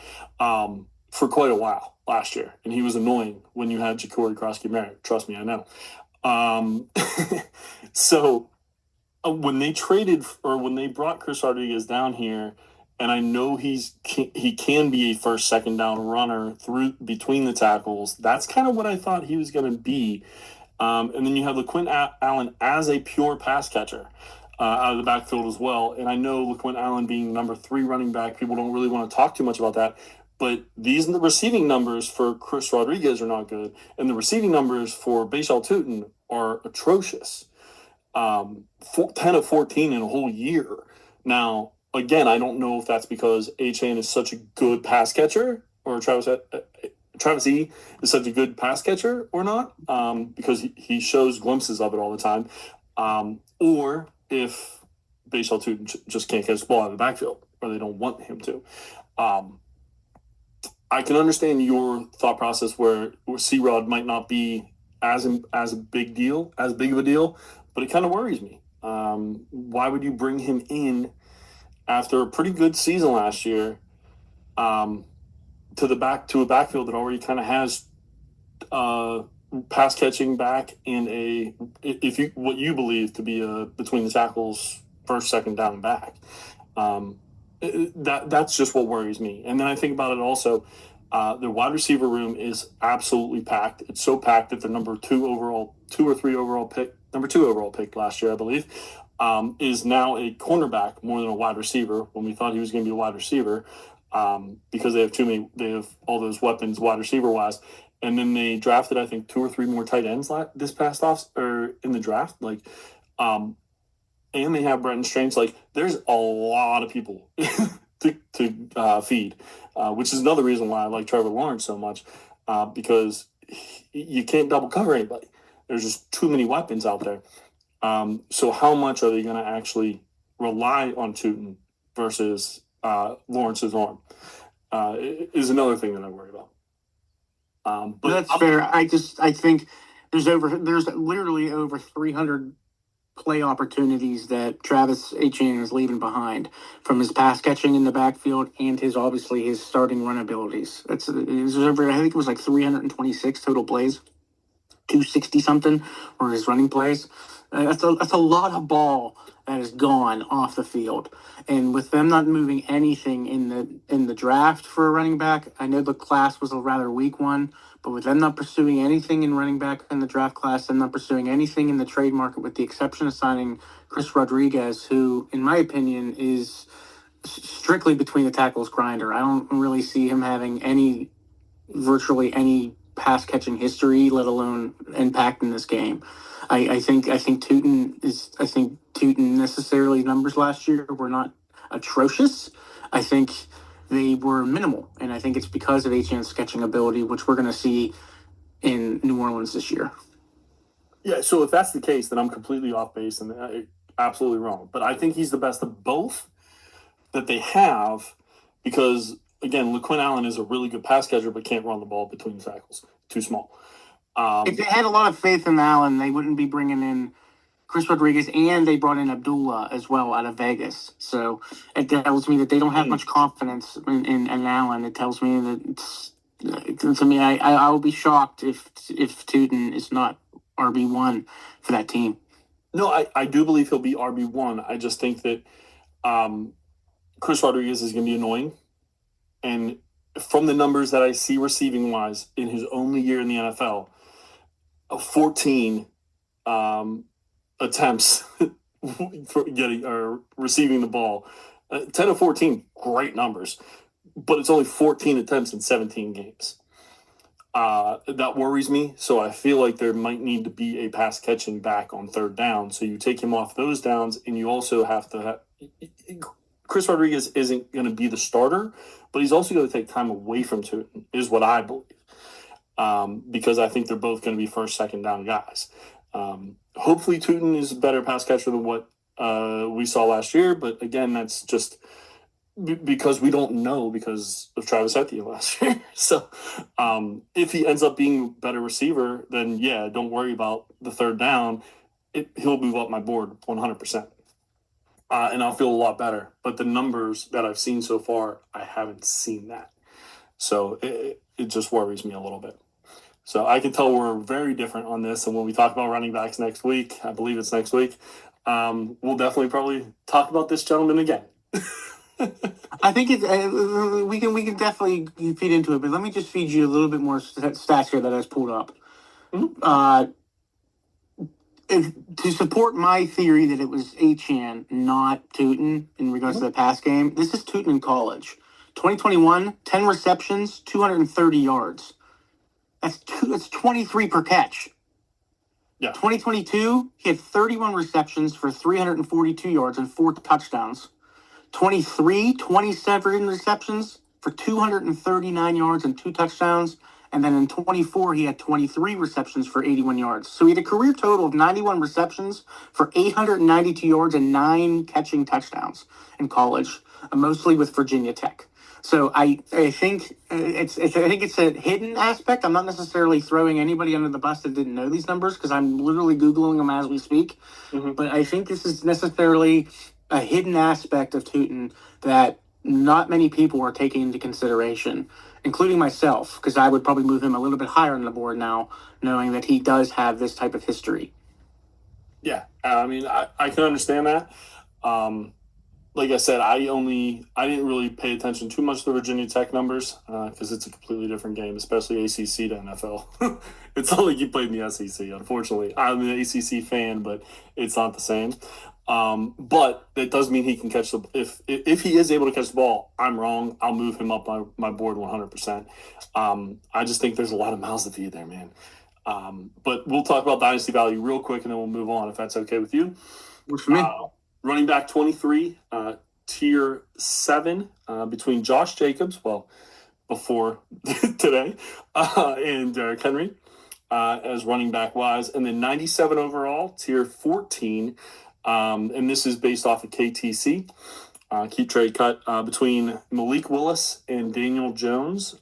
for quite a while last year. And he was annoying when you had Ja'Cory Krosky-Merritt. Trust me, I know. So when they brought Chris Rodriguez down here, and I know he can be a first, second down runner through between the tackles. That's kind of what I thought he was going to be. And then you have LaQuint Allen as a pure pass catcher out of the backfield as well. And I know LaQuint Allen being number 3 running back, people don't really want to talk too much about that. But the receiving numbers for Chris Rodriguez are not good, and the receiving numbers for Bhayshul Tuten are atrocious. 10 of 14 in a whole year. Now, again, I don't know if that's because HN is such a good pass catcher, or Travis E is such a good pass catcher or not, because he shows glimpses of it all the time, or if Bhayshul Tuten just can't catch the ball out of the backfield, or they don't want him to. I can understand your thought process where C-Rod might not be as big of a deal, but it kind of worries me. Why would you bring him in after a pretty good season last year to a backfield that already kind of has pass catching back and what you believe to be a between the tackles first, second down back? That's just what worries me. And then I think about it also. The wide receiver room is absolutely packed. It's so packed that the number 2 overall pick last year, I believe, is now a cornerback more than a wide receiver, when we thought he was going to be a wide receiver, because they have all those weapons wide receiver wise. And then they drafted, I think, 2 or 3 more tight ends this past or in the draft. And they have Brenton Strange. There's a lot of people to feed, which is another reason why I like Trevor Lawrence so much, because you can't double cover anybody. There's just too many weapons out there. So how much are they going to actually rely on Tuten versus Lawrence's arm is another thing that I worry about. But that's fair. I think there's literally over 300 play opportunities that Travis Etienne is leaving behind from his pass catching in the backfield and his starting run abilities. I think it was 326 total plays, 260 something were his running plays. That's a lot of ball that is gone off the field. And with them not moving anything in the draft for a running back, I know the class was a rather weak one, but with them not pursuing anything in running back in the draft class and not pursuing anything in the trade market, with the exception of signing Chris Rodriguez, who, in my opinion, is strictly between the tackles grinder. I don't really see him having virtually any pass catching history, let alone impact in this game. I think Tuten necessarily numbers last year were not atrocious. I think they were minimal, and I think it's because of Etienne's catching ability, which we're going to see in New Orleans this year. Yeah, so if that's the case, then I'm completely off base and absolutely wrong. But I think he's the best of both that they have, because again, LaQuinn Allen is a really good pass catcher, but can't run the ball between tackles. Too small. If they had a lot of faith in Allen, they wouldn't be bringing in Chris Rodriguez, and they brought in Abdullah as well out of Vegas. So it tells me that they don't have much confidence in Allen. It tells me that to me, I will be shocked if Tuten is not RB1 for that team. No, I do believe he'll be RB1. I just think that Chris Rodriguez is going to be annoying. And from the numbers that I see receiving wise in his only year in the NFL, 14 attempts for getting or receiving the ball, 10 of 14, great numbers, but it's only 14 attempts in 17 games. That worries me. So I feel like there might need to be a pass catching back on third down. So you take him off those downs, and you also have to have Chris Rodriguez isn't going to be the starter, but he's also going to take time away from Tuten, is what I believe. Because I think they're both going to be first, second down guys. Hopefully Tuten is a better pass catcher than what we saw last year. But again, that's just because we don't know because of Travis Etienne last year. So if he ends up being a better receiver, then yeah, don't worry about the third down. He'll move up my board 100%. And I'll feel a lot better. But the numbers that I've seen so far, I haven't seen that. So it just worries me a little bit. So I can tell we're very different on this. And when we talk about running backs next week, I believe it's next week, we'll definitely probably talk about this gentleman again. I think we can definitely feed into it, but let me just feed you a little bit more stats here that I just pulled up. Mm-hmm. To support my theory that it was Etienne, not Tuten, in regards to the pass game, this is Tuten in college. 2021, 10 receptions, 230 yards. That's 23 per catch. Yeah. 2022, he had 31 receptions for 342 yards and 4 touchdowns. 27 receptions for 239 yards and 2 touchdowns. And then in 24, he had 23 receptions for 81 yards. So he had a career total of 91 receptions for 892 yards and 9 catching touchdowns in college, mostly with Virginia Tech. So I think it's a hidden aspect. I'm not necessarily throwing anybody under the bus that didn't know these numbers because I'm literally Googling them as we speak. Mm-hmm. But I think this is necessarily a hidden aspect of Tuten that not many people are taking into consideration, including myself, because I would probably move him a little bit higher on the board now, knowing that he does have this type of history. Yeah, I mean, I can understand that. Like I said, I didn't really pay attention too much to the Virginia Tech numbers because it's a completely different game, especially ACC to NFL. It's not like you played in the SEC, unfortunately. I'm an ACC fan, but it's not the same. But it does mean he can catch the if he is able to catch the ball. I'm wrong. I'll move him up my board 100%. I just think there's a lot of mouths to feed there, man. But we'll talk about dynasty value real quick, and then we'll move on if that's okay with you. Works for me. Running back 23, tier 7, between Josh Jacobs, well, before today, and Derrick Henry as running back wise, and then 97 overall, tier 14. And this is based off of KTC, Keep Trade Cut, between Malik Willis and Daniel Jones.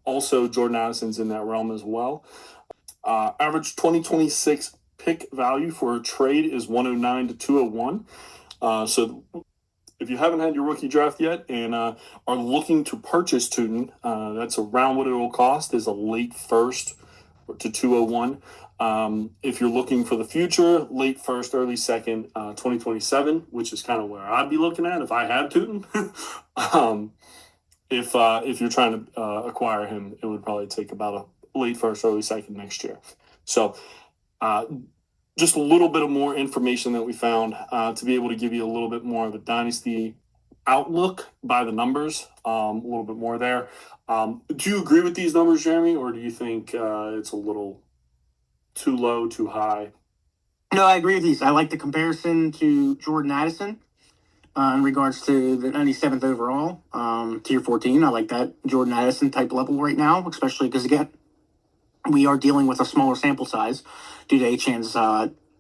Also, Jordan Addison's in that realm as well. Average 2026 pick value for a trade is 109 to 201. So if you haven't had your rookie draft yet and are looking to purchase Tuten, that's around what it will cost, is a late first to 201. If you're looking for the future, late first, early second, 2027, which is kind of where I'd be looking at if I had Tuten. If you're trying to acquire him, it would probably take about a late first, early second next year. So just a little bit of more information that we found to be able to give you a little bit more of a dynasty outlook by the numbers, a little bit more there. Do you agree with these numbers, Jeremy, or do you think it's a little too low, too high? No, I agree with these. I like the comparison to Jordan Addison in regards to the 97th overall, tier 14. I like that Jordan Addison type level right now, especially because, again, we are dealing with a smaller sample size due to Achan's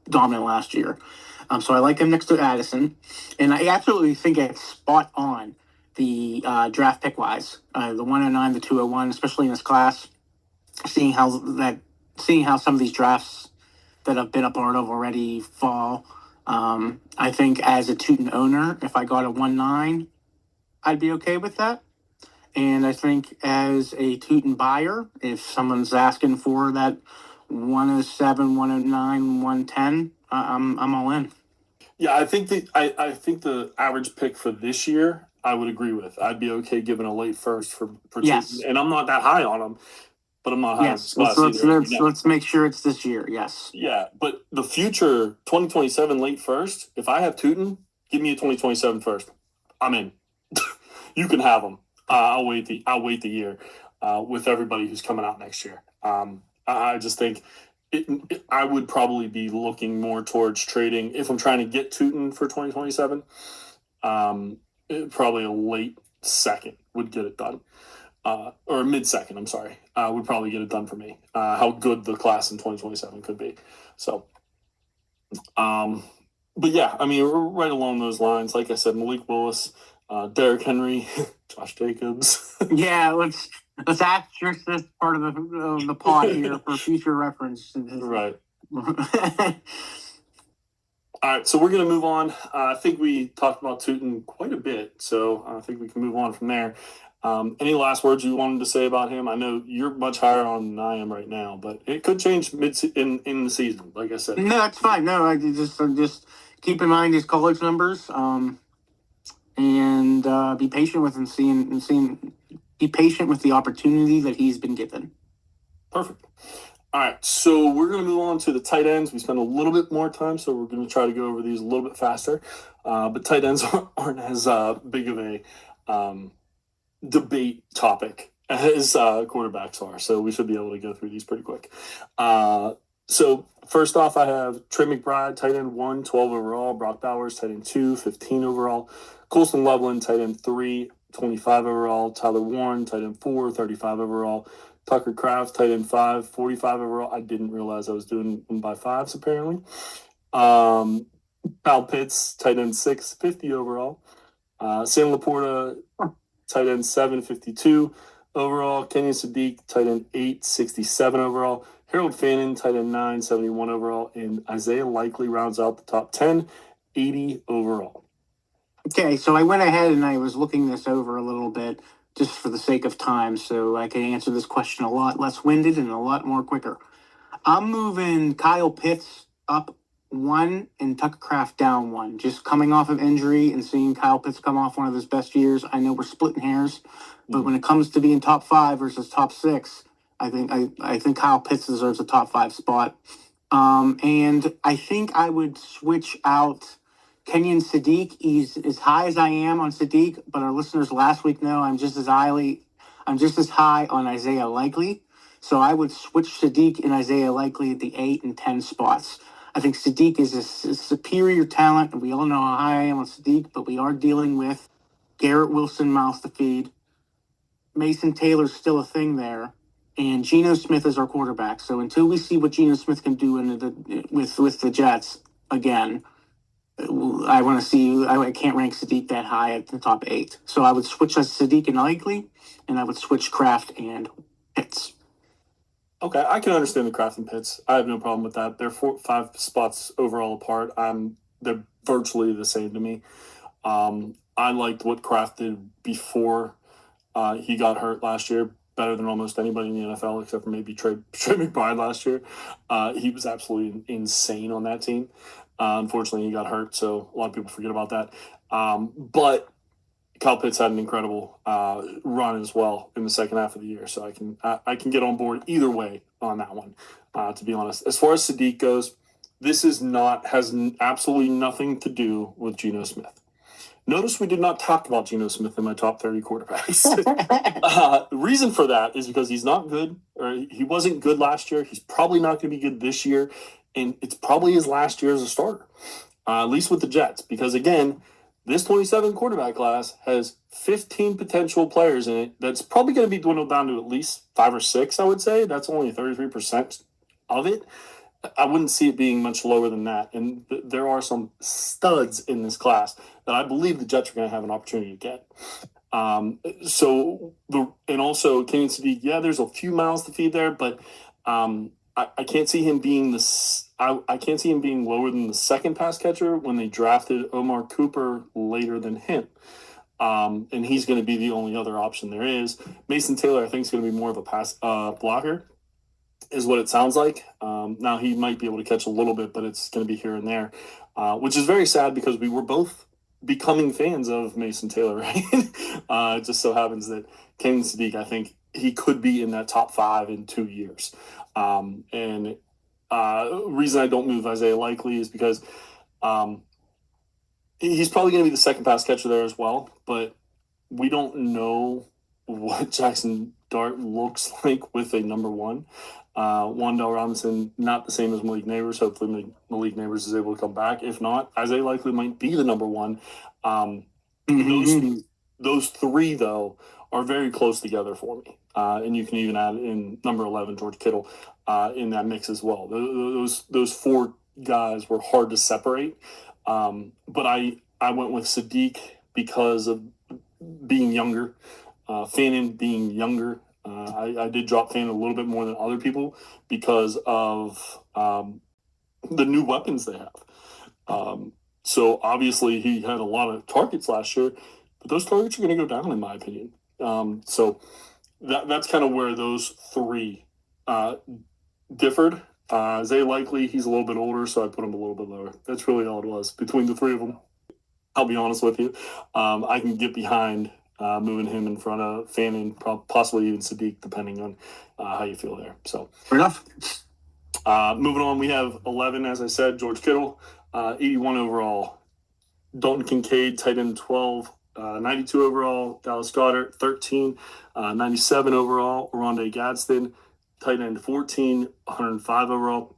dominant last year. So I like him next to Addison. And I absolutely think it's spot on the draft pick wise. The 109, the 201, especially in this class, seeing how some of these drafts that have been a part of already fall. I think as a Tuten owner, if I got a 1-9, I'd be okay with that. And I think as a Tuten buyer, if someone's asking for that 107, 109, 110, I'm all in. Yeah, I think the average pick for this year, I would agree with. I'd be okay giving a late first for Yes. Tuten, and I'm not that high on him, but I'm not high Yes, on this class either. let's make sure it's this year. Yes. Yeah, but the future 2027 late first, if I have Tuten, give me a 2027 first. I'm in. You can have them. I'll wait the year with everybody who's coming out next year. I just think I would probably be looking more towards trading if I'm trying to get Tuten for 2027. Probably a late second would get it done. Or mid-second, I'm sorry, would probably get it done for me. How good the class in 2027 could be. So, but yeah, I mean, right along those lines, like I said, Malik Willis, Derrick Henry, Josh Jacobs. Yeah, let's asterisk this part of the pod here for future reference. Right. All right, so we're going to move on. I think we talked about Tuten quite a bit, so I think we can move on from there. Any last words you wanted to say about him? I know you're much higher on than I am right now, but it could change in the season, like I said. No, that's fine. No, I just keep in mind his college numbers, and be patient with him, be patient with the opportunity that he's been given. Perfect. All right, so we're going to move on to the tight ends. We spent a little bit more time, so we're going to try to go over these a little bit faster. But tight ends aren't as big of a debate topic as quarterbacks are, so we should be able to go through these pretty quick. So first off, I have Trey McBride, tight end 1, 12 overall. Brock Bowers, tight end 2, 15 overall. Colson Loveland, tight end 3, 25 overall. Tyler Warren, tight end 4, 35 overall. Tucker Kraft, tight end 5, 45 overall. I didn't realize I was doing them by fives, apparently. Kyle Pitts, tight end 6, 50 overall. Sam Laporta, tight end 7, 52 overall. Kenyon Sadiq, tight end 8, 67 overall. Harold Fannin, tight end 9, 71 overall. And Isaiah Likely rounds out the top 10, 80 overall. Okay, so I went ahead and I was looking this over a little bit just for the sake of time, so I can answer this question a lot less winded and a lot more quicker. I'm moving Kyle Pitts up 1 and Tucker Kraft down 1. Just coming off of injury and seeing Kyle Pitts come off one of his best years. I know we're splitting hairs, but when it comes to being top 5 versus top 6, I think Kyle Pitts deserves a top 5 spot. And I think I would switch out Kenyon Sadiq. He's as high as I am on Sadiq, but our listeners last week know I'm just as high on Isaiah Likely. So I would switch Sadiq and Isaiah Likely at the 8 and 10 spots. I think Sadiq is a superior talent, and we all know how high I am on Sadiq, but we are dealing with Garrett Wilson mouth to feed. Mason Taylor's still a thing there, and Geno Smith is our quarterback. So until we see what Geno Smith can do with the Jets again, I want to see. I can't rank Sadiq that high at the top 8. So I would switch us Sadiq and Likely, and I would switch Kraft and Pitts. Okay, I can understand the Kraft and Pitts. I have no problem with that. They're 5 spots overall apart. They're virtually the same to me. I liked what Kraft did before he got hurt last year. better than almost anybody in the NFL except for maybe Trey McBride last year. He was absolutely insane on that team. Unfortunately, he got hurt, so a lot of people forget about that. But Kyle Pitts had an incredible run as well in the second half of the year, so I can get on board either way on that one. To be honest, as far as Sadiq goes, this has absolutely nothing to do with Geno Smith. Notice we did not talk about Geno Smith in my top 30 quarterbacks. The reason for that is because he's not good, or he wasn't good last year. He's probably not going to be good this year, and it's probably his last year as a starter, at least with the Jets. Because, again, this 27 quarterback class has 15 potential players in it that's probably going to be dwindled down to at least 5 or 6, I would say. That's only 33% of it. I wouldn't see it being much lower than that. And there are some studs in this class that I believe the Jets are going to have an opportunity to get. And also Kenyon Sadiq, yeah, there's a few mouths to feed there, but I can't see him being I can't see him being lower than the second pass catcher when they drafted Omar Cooper later than him. And he's going to be the only other option there is. Mason Taylor, I think, is going to be more of a pass blocker, is what it sounds like. Now he might be able to catch a little bit, but it's going to be here and there, which is very sad because we were both becoming fans of Mason Taylor, right? It just so happens that Kenyon Sadiq, I think he could be in that top 5 in 2 years. Reason I don't move Isaiah Likely is because he's probably going to be the second pass catcher there as well, but we don't know what Jackson Dart looks like with a number 1. Wan'Dale Robinson, not the same as Malik Neighbors. Hopefully Malik Neighbors is able to come back. If not, Isaiah Likely might be the number 1. Those 3, though, are very close together for me. And you can even add in number 11, George Kittle, in that mix as well. Those 4 guys were hard to separate. But I went with Sadiq because of being younger, Fannin being younger. I did drop Fannin a little bit more than other people because of the new weapons they have. So obviously he had a lot of targets last year, but those targets are going to go down in my opinion. So that's kind of where those 3 differed. Zay Likely, he's a little bit older, so I put him a little bit lower. That's really all it was between the 3 of them. I'll be honest with you. I can get behind moving him in front of Fannin, possibly even Sadiq, depending on how you feel there. So Fair enough. Moving on, we have 11, as I said, George Kittle, 81 overall. Dalton Kincaid, tight end 12, 92 overall. Dallas Goedert, 13, 97 overall. Rondé Gadsden, tight end 14, 105 overall.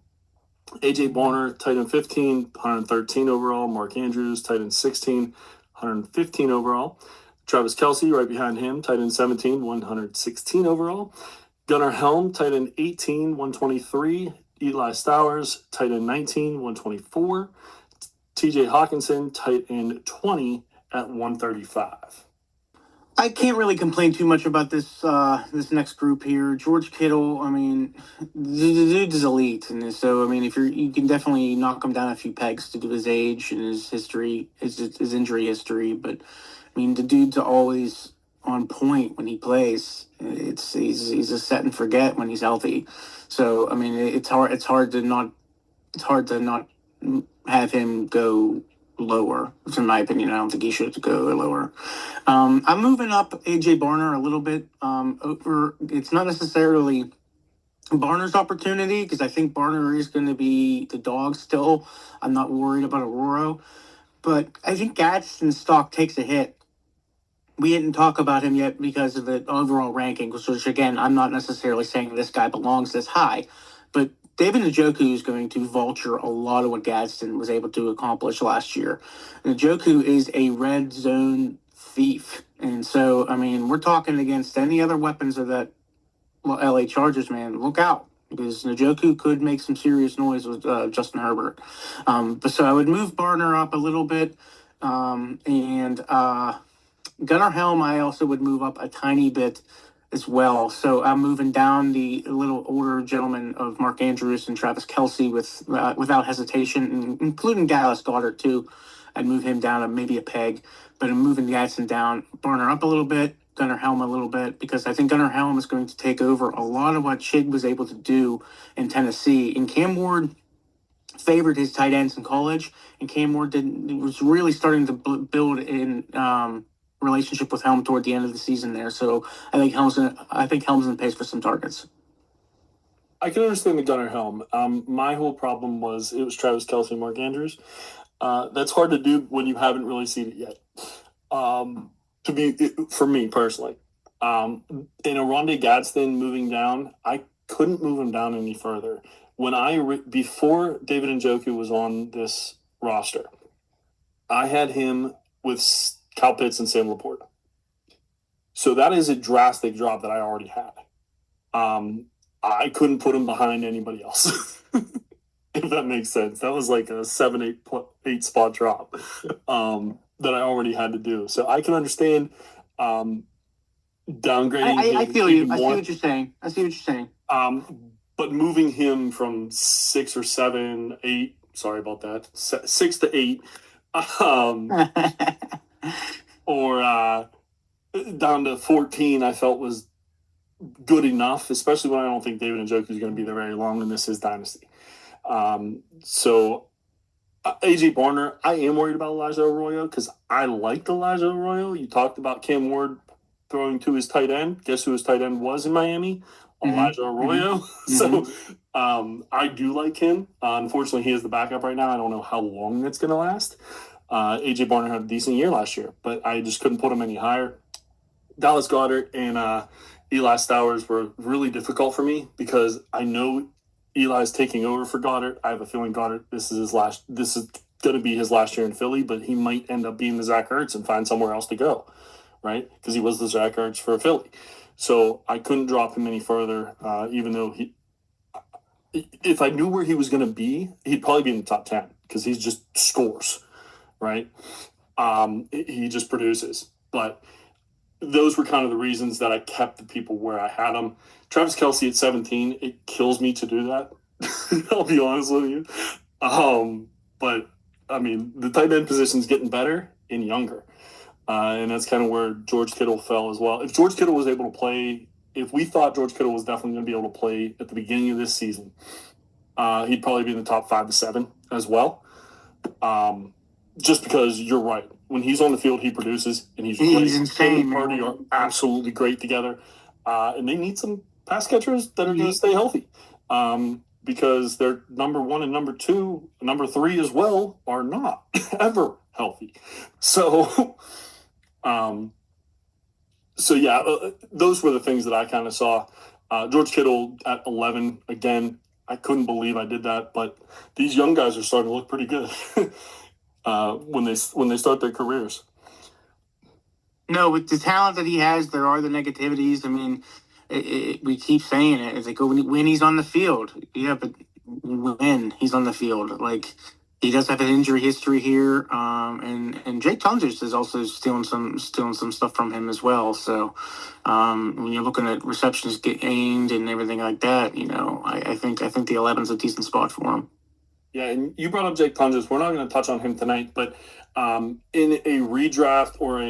AJ Bonner, tight end 15, 113 overall. Mark Andrews, tight end 16, 115 overall. Travis Kelce, right behind him, tight end 17, 116 overall. Gunnar Helm, tight end 18, 123. Eli Stowers, tight end 19, 124. TJ Hawkinson, tight end 20 at 135. I can't really complain too much about this this next group here. George Kittle, I mean, the dude is elite, and so I mean, if you can definitely knock him down a few pegs to do his age and his history, his injury history. But I mean, the dude's always on point when he plays. He's a set and forget when he's healthy. So I mean, it's hard to not have him go lower. In my opinion, I don't think he should go lower. I'm moving up AJ Barner a little bit. It's not necessarily Barner's opportunity because I think Barner is going to be the dog still. I'm not worried about Aurora, but I think Gadsden's stock takes a hit. We didn't talk about him yet because of the overall rankings, which again, I'm not necessarily saying this guy belongs this high, but David Njoku is going to vulture a lot of what Gadsden was able to accomplish last year. Njoku is a red zone thief. And so, I mean, we're talking against any other weapons of that LA Chargers, man. Look out, because Njoku could make some serious noise with Justin Herbert. But so I would move Barner up a little bit. Gunnar Helm, I also would move up a tiny bit as well. So I'm moving down the little older gentleman of Mark Andrews and Travis Kelce without hesitation, including Dallas Goedert too. I'd move him down maybe a peg, but I'm moving Gadsden down, Barner up a little bit. Gunnar Helm a little bit, because I think Gunnar Helm is going to take over a lot of what Chig was able to do in Tennessee. And Cam Ward favored his tight ends in college, and Cam Ward was really starting to build in relationship with Helm toward the end of the season there. So I think Helm's in pace for some targets. I can understand the Gunnar Helm. My whole problem was it was Travis Kelce and Mark Andrews. That's hard to do when you haven't really seen it yet. For me personally, in a Rondé Gadsden moving down, I couldn't move him down any further. Before David Njoku was on this roster, I had him with Kyle Pitts and Sam Laporta. So that is a drastic drop that I already had. I couldn't put him behind anybody else, if that makes sense. That was like a 7-8 spot drop that I already had to do. So I can understand downgrading. I feel you. I see what you're saying. But moving him from 6 or 7, 8, sorry about that, 6 to 8, or down to 14, I felt was good enough, especially when I don't think David Njoku is going to be there very long, and this is dynasty. So AJ Barner, I am worried about Elijah Arroyo because I liked Elijah Arroyo. You talked about Cam Ward throwing to his tight end. Guess who his tight end was in Miami? Elijah Arroyo. So I do like him. Unfortunately, he is the backup right now. I don't know how long it's going to last. AJ Barner had a decent year last year, but I just couldn't put him any higher. Dallas Goedert and Eli Stowers were really difficult for me because I know Eli's taking over for Goddard. I have a feeling Goddard, this is going to be his last year in Philly, but he might end up being the Zach Ertz and find somewhere else to go, right? Because he was the Zach Ertz for Philly. So I couldn't drop him any further, even though if I knew where he was going to be, he'd probably be in the top 10 because he just scores, right? He just produces. But those were kind of the reasons that I kept the people where I had them. Travis Kelce at 17, it kills me to do that. I'll be honest with you. But, I mean, the tight end position's getting better and younger. And that's kind of where George Kittle fell as well. If George Kittle was able to play, if we thought George Kittle was definitely going to be able to play at the beginning of this season, he'd probably be in the top 5 to 7 as well. Just because you're right. When he's on the field, he produces, and he's insane. Him and Purdy are absolutely great together. And they need some pass catchers that are going to stay healthy. Because their number 1 and number 2, number 3 as well, are not ever healthy. So, those were the things that I kind of saw. George Kittle at 11, again, I couldn't believe I did that, but these young guys are starting to look pretty good when they start their careers. No, with the talent that he has, there are the negativities. I mean, we keep saying it. It's like when he's on the field. Yeah, but when he's on the field, like he does have an injury history here, and Jake Tunders is also stealing some stuff from him as well. So when you're looking at receptions gained and everything like that, I think the 11's a decent spot for him. Yeah, and you brought up Jake Tunders. We're not going to touch on him tonight, but in a redraft or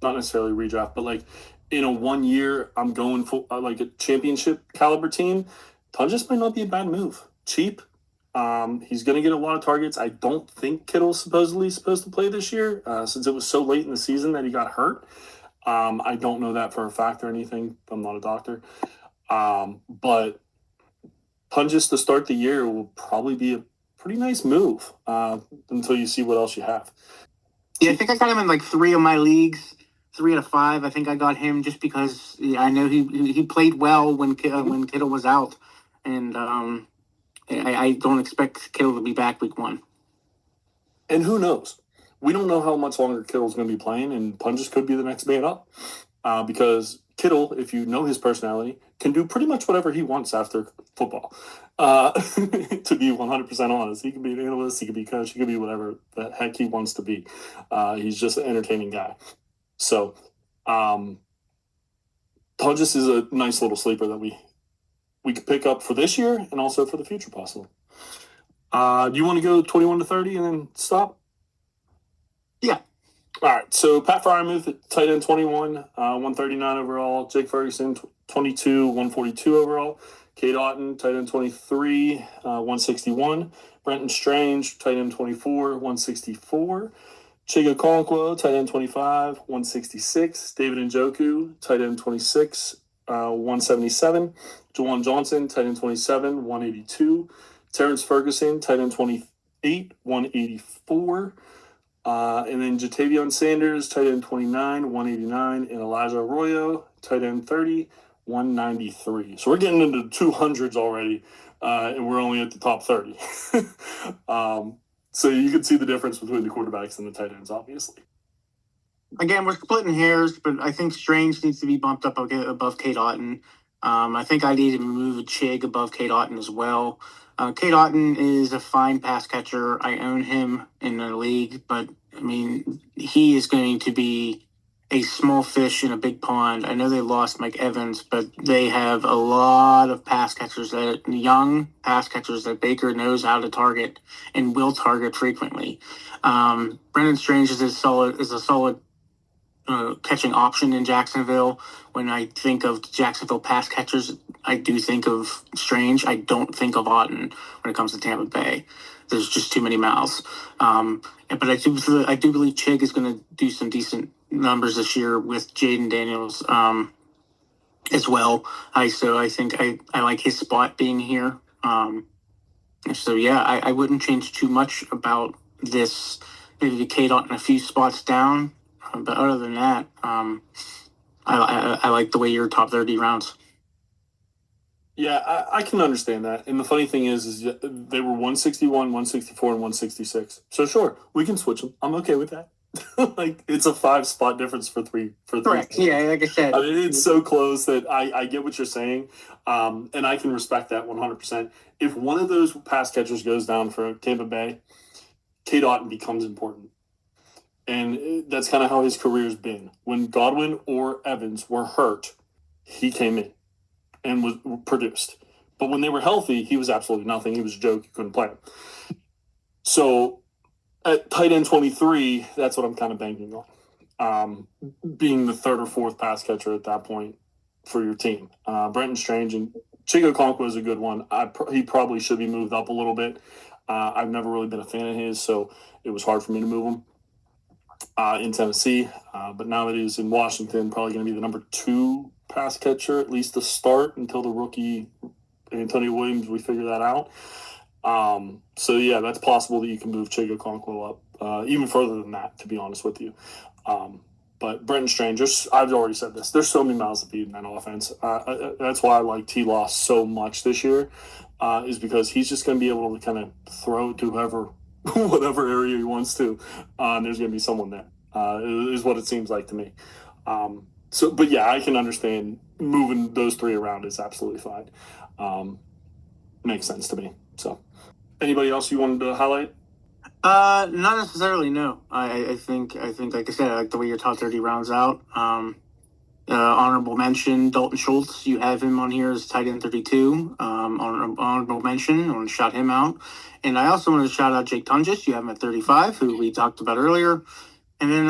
not necessarily redraft, but like in a 1 year, I'm going for like a championship caliber team. Tunders might not be a bad move. Cheap. He's going to get a lot of targets. I don't think Kittle's supposed to play this year since it was so late in the season that he got hurt. I don't know that for a fact or anything. I'm not a doctor. But Tunders to start the year will probably be a pretty nice move until you see what else you have. Yeah, I think I got him in like 3 of my leagues, 3 out of 5. I think I got him just because I know he played well when Kittle was out, and I don't expect Kittle to be back week 1. And who knows? We don't know how much longer Kittle's going to be playing, and Tunders could be the next man up because Kittle, if you know his personality, can do pretty much whatever he wants after football. To be 100% honest, he can be an analyst, he can be a coach, he can be whatever the heck he wants to be. He's just an entertaining guy. So, Tunders is a nice little sleeper that we could pick up for this year and also for the future, possibly. Do you want to go 21 to 30 and then stop? Yeah. All right, so Pat Fryermuth at tight end 21, 139 overall. Jake Ferguson, 22, 142 overall. Cade Otton, tight end 23, 161. Brenton Strange, tight end 24, 164. Chiga Okonkwo, tight end 25, 166. David Njoku, tight end 26, 177. Jawan Johnson, tight end 27, 182. Terrence Ferguson, tight end 28, 184. And then Jatavion Sanders, tight end 29, 189. And Elijah Arroyo, tight end 30, 193. So we're getting into the 200s already, and we're only at the top 30. So you can see the difference between the quarterbacks and the tight ends, obviously. Again, we're splitting hairs, but I think Strange needs to be bumped up above Cade Otton. I think I need to move Chig above Cade Otton as well. Cade Otton is a fine pass catcher. I own him in the league, but I mean, he is going to be a small fish in a big pond. I know they lost Mike Evans, but they have a lot of pass catchers, young pass catchers that Baker knows how to target and will target frequently. Brendan Strange is a solid catching option in Jacksonville. When I think of Jacksonville pass catchers, I do think of Strange. I don't think of Otton when it comes to Tampa Bay. There's just too many mouths. But I do believe Chig is going to do some decent numbers this year with Jaden Daniels as well. I think I like his spot being here. So yeah, I wouldn't change too much about this. Maybe Cade Otton a few spots down. But other than that, I like the way your top 30 rounds. Yeah, I can understand that. And the funny thing is they were 161, 164, and 166. So sure, we can switch them. I'm okay with that. Like, it's a 5-spot difference for three. Correct. Yeah, like I said. I mean, it's so close that I get what you're saying. And I can respect that 100%. If one of those pass catchers goes down for Tampa Bay, Cade Otton becomes important. And that's kind of how his career's been. When Godwin or Evans were hurt, he came in and was produced. But when they were healthy, he was absolutely nothing. He was a joke. You couldn't play him. So at tight end 23, that's what I'm kind of banking on. Being the third or fourth pass catcher at that point for your team. Brenton Strange and Chiga Okonkwo is a good one. He probably should be moved up a little bit. I've never really been a fan of his, so it was hard for me to move him in Tennessee. But now that he's in Washington, probably going to be the number 2 pass catcher, at least to start until the rookie Antonio Williams, we figure that out. So yeah, that's possible that you can move Chiga Okonkwo up even further than that, to be honest with you. But Brenton Strange, I've already said this, there's so many mouths to feed in that offense. That's why I like T-Loss so much this year, is because he's just going to be able to kind of throw it to whoever, whatever area he wants to. And there's going to be someone there, is what it seems like to me. But yeah, I can understand moving those 3 around is absolutely fine. Makes sense to me. So, anybody else you wanted to highlight? Not necessarily. No, I think, like I said, I like the way your top 30 rounds out. Honorable mention, Dalton Schultz. You have him on here as tight end 32. Honorable mention. I want to shout him out. And I also want to shout out Jake Tunges. You have him at 35, who we talked about earlier. And then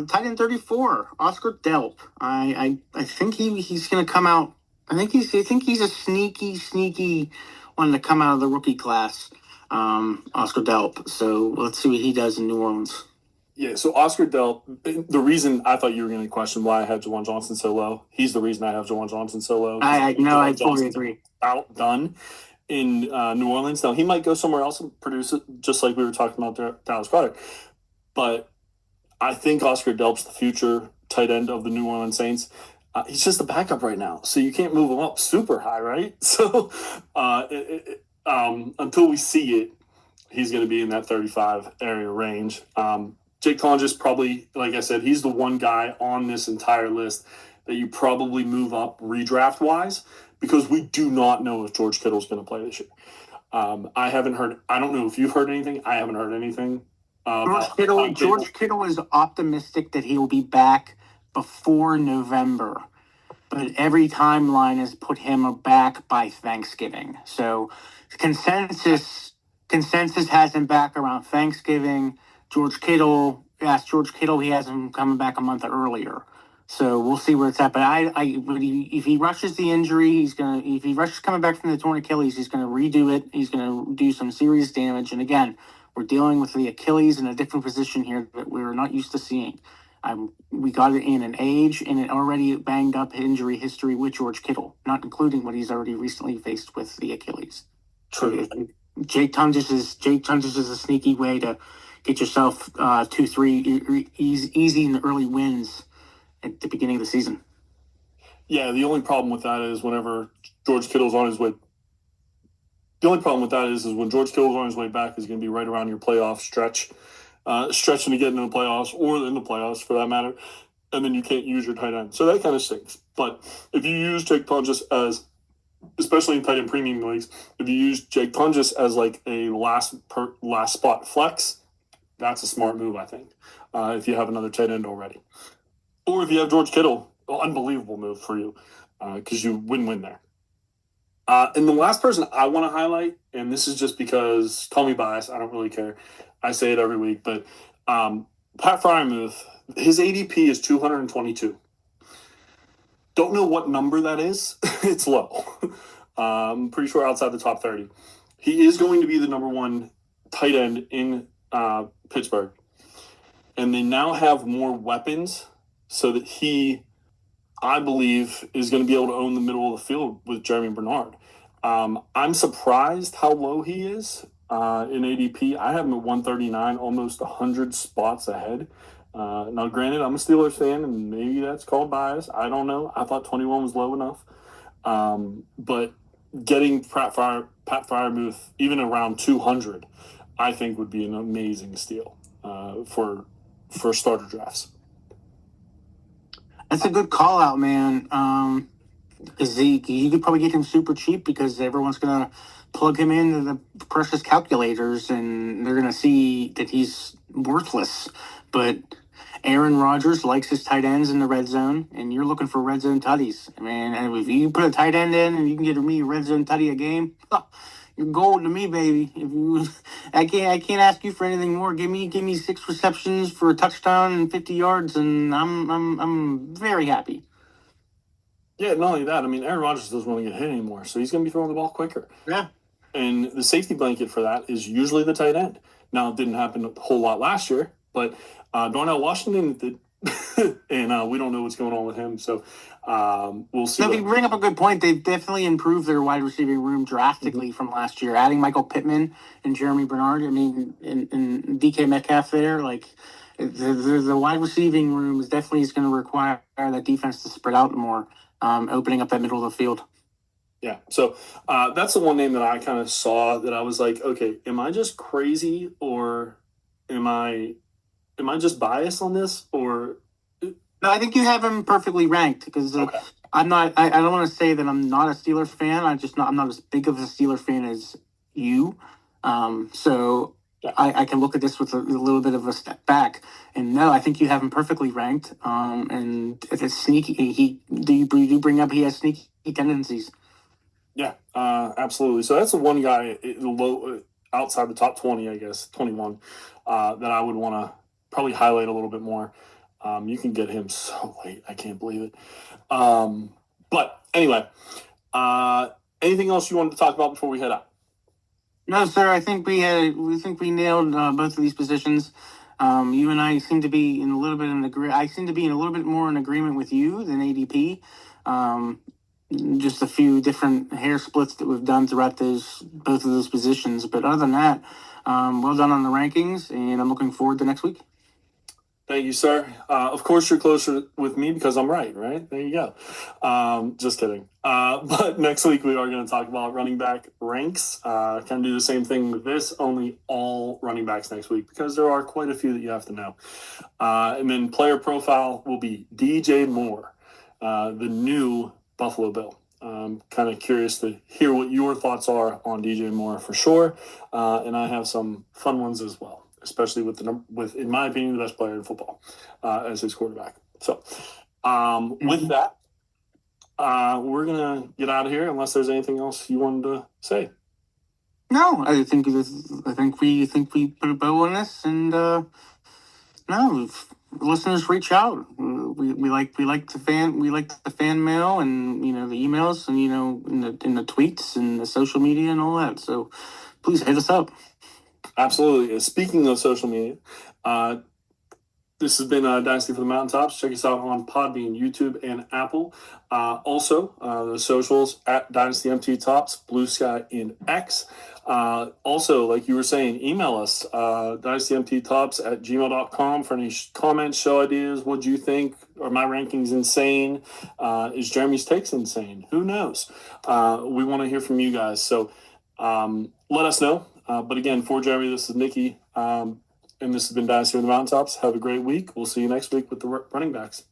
tight end 34, Oscar Delp. I think he's going to come out. I think he's a sneaky one to come out of the rookie class. Oscar Delp. So let's see what he does in New Orleans. Yeah, so Oscar Delp, the reason I thought you were going to question why I had Jawan Johnson so low, he's the reason I have Jawan Johnson so low. I totally agree. Outdone in New Orleans. Now, he might go somewhere else and produce it, just like we were talking about Dallas Goedert. But I think Oscar Delp's the future tight end of the New Orleans Saints. He's just a backup right now, so you can't move him up super high, right? So until we see it, he's going to be in that 35 area range. Jake Tunges probably, like I said, he's the one guy on this entire list that you probably move up redraft-wise, because we do not know if George Kittle's going to play this year. I haven't heard – I don't know if you've heard anything. I haven't heard anything. George Kittle is optimistic that he will be back before November, but every timeline has put him back by Thanksgiving. So consensus has him back around Thanksgiving. George Kittle asked George Kittle, he has him coming back a month earlier. So we'll see where it's at. But if he rushes the injury, if he rushes coming back from the torn Achilles, he's gonna redo it. He's gonna do some serious damage. And again, we're dealing with the Achilles in a different position here that we're not used to seeing. We got it in an age and an already banged up injury history with George Kittle, not including what he's already recently faced with the Achilles. True. Jake Tunges is a sneaky way to get yourself 2-3 easy and early wins at the beginning of the season. Yeah, the only problem with that is whenever George Kittle's on his way. The only problem with that is when George Kittle's on his way back is going to be right around your playoff stretch, stretching to get into the playoffs or in the playoffs for that matter, and then you can't use your tight end. So that kind of stinks. But if you use Jake Tunges as, especially in tight end premium leagues, if you use Jake Tunges as like a last spot flex, that's a smart move, I think, if you have another tight end already. Or if you have George Kittle, unbelievable move for you because you win there. And the last person I want to highlight, and this is just because, call me biased, I don't really care. I say it every week, but Pat Freiermuth, his ADP is 222. Don't know what number that is. It's low. I'm pretty sure outside the top 30. He is going to be the number one tight end in Pittsburgh. And they now have more weapons so that he, I believe, is going to be able to own the middle of the field with Jeremy Bernard. I'm surprised how low he is in ADP. I have him at 139, almost 100 spots ahead. Now, granted, I'm a Steelers fan, and maybe that's called bias. I don't know. I thought 21 was low enough. But getting Pat Freiermuth even around 200, I think would be an amazing steal for starter drafts. That's a good call out, man. Because you could probably get him super cheap because everyone's going to plug him into the precious calculators and they're going to see that he's worthless. But Aaron Rodgers likes his tight ends in the red zone, and you're looking for red zone tutties. I mean, and if you put a tight end in and you can get me a red zone tutty a game, you're gold to me, baby. I can't ask you for anything more. Give me 6 receptions for a touchdown and 50 yards, and I'm very happy. Yeah, not only that, I mean, Aaron Rodgers doesn't want to get hit anymore, so he's going to be throwing the ball quicker. Yeah. And the safety blanket for that is usually the tight end. Now, it didn't happen a whole lot last year, but Darnell Washington did, and we don't know what's going on with him, so we'll see. No, you bring up a good point. They've definitely improved their wide receiving room drastically from last year. Adding Michael Pittman and Jeremy Bernard, I mean, and DK Metcalf there, like the wide receiving room is definitely going to require that defense to spread out more, opening up that middle of the field. Yeah, so that's the one name that I kind of saw that I was like, okay, am I just crazy or am I just biased on this or? No, I think you have him perfectly ranked because Okay. I don't want to say that I'm not a Steelers fan. I'm not as big of a Steelers fan as you. So yeah. I can look at this with a little bit of a step back. And no, I think you have him perfectly ranked. And it's sneaky. You bring up he has sneaky tendencies. Yeah, absolutely. So that's the one guy low outside the top 20, I guess, 21, that I would want to probably highlight a little bit more. You can get him so late. I can't believe it. But anyway, anything else you wanted to talk about before we head out? No, sir. I think we nailed both of these positions. You and I seem to be in a little bit I seem to be in a little bit more in agreement with you than ADP. Just a few different hair splits that we've done throughout both of those positions. But other than that, well done on the rankings, and I'm looking forward to next week. Thank you, sir. Of course, you're closer with me because I'm right? There you go. Just kidding. But next week, we are going to talk about running back ranks. Kind of do the same thing with this, only all running backs next week because there are quite a few that you have to know. And then player profile will be DJ Moore, the new Buffalo Bill. Kind of curious to hear what your thoughts are on DJ Moore for sure. And I have some fun ones as well, especially with in my opinion, the best player in football as his quarterback. So with that, we're going to get out of here unless there's anything else you wanted to say. No, I think we put a bow on this, and no, No, listeners, reach out. We like the fan mail, and the emails, and in the tweets and the social media and all that. So please hit us up. Absolutely. Speaking of social media, this has been Dynasty for the Mountaintops. Check us out on Podbean, YouTube, and Apple. Also, the socials at Dynasty MT Tops, Blue Sky, and X. Also, like you were saying, email us, dynastymttops@gmail.com for any comments, show ideas. What do you think? Are my rankings insane? Is Jeremy's takes insane? Who knows? We want to hear from you guys. So let us know. But again, for Jeremy, this is Nikki. And this has been Dynasty on the Mountaintops. Have a great week. We'll see you next week with the running backs.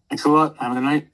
Thanks a lot. Have a good night.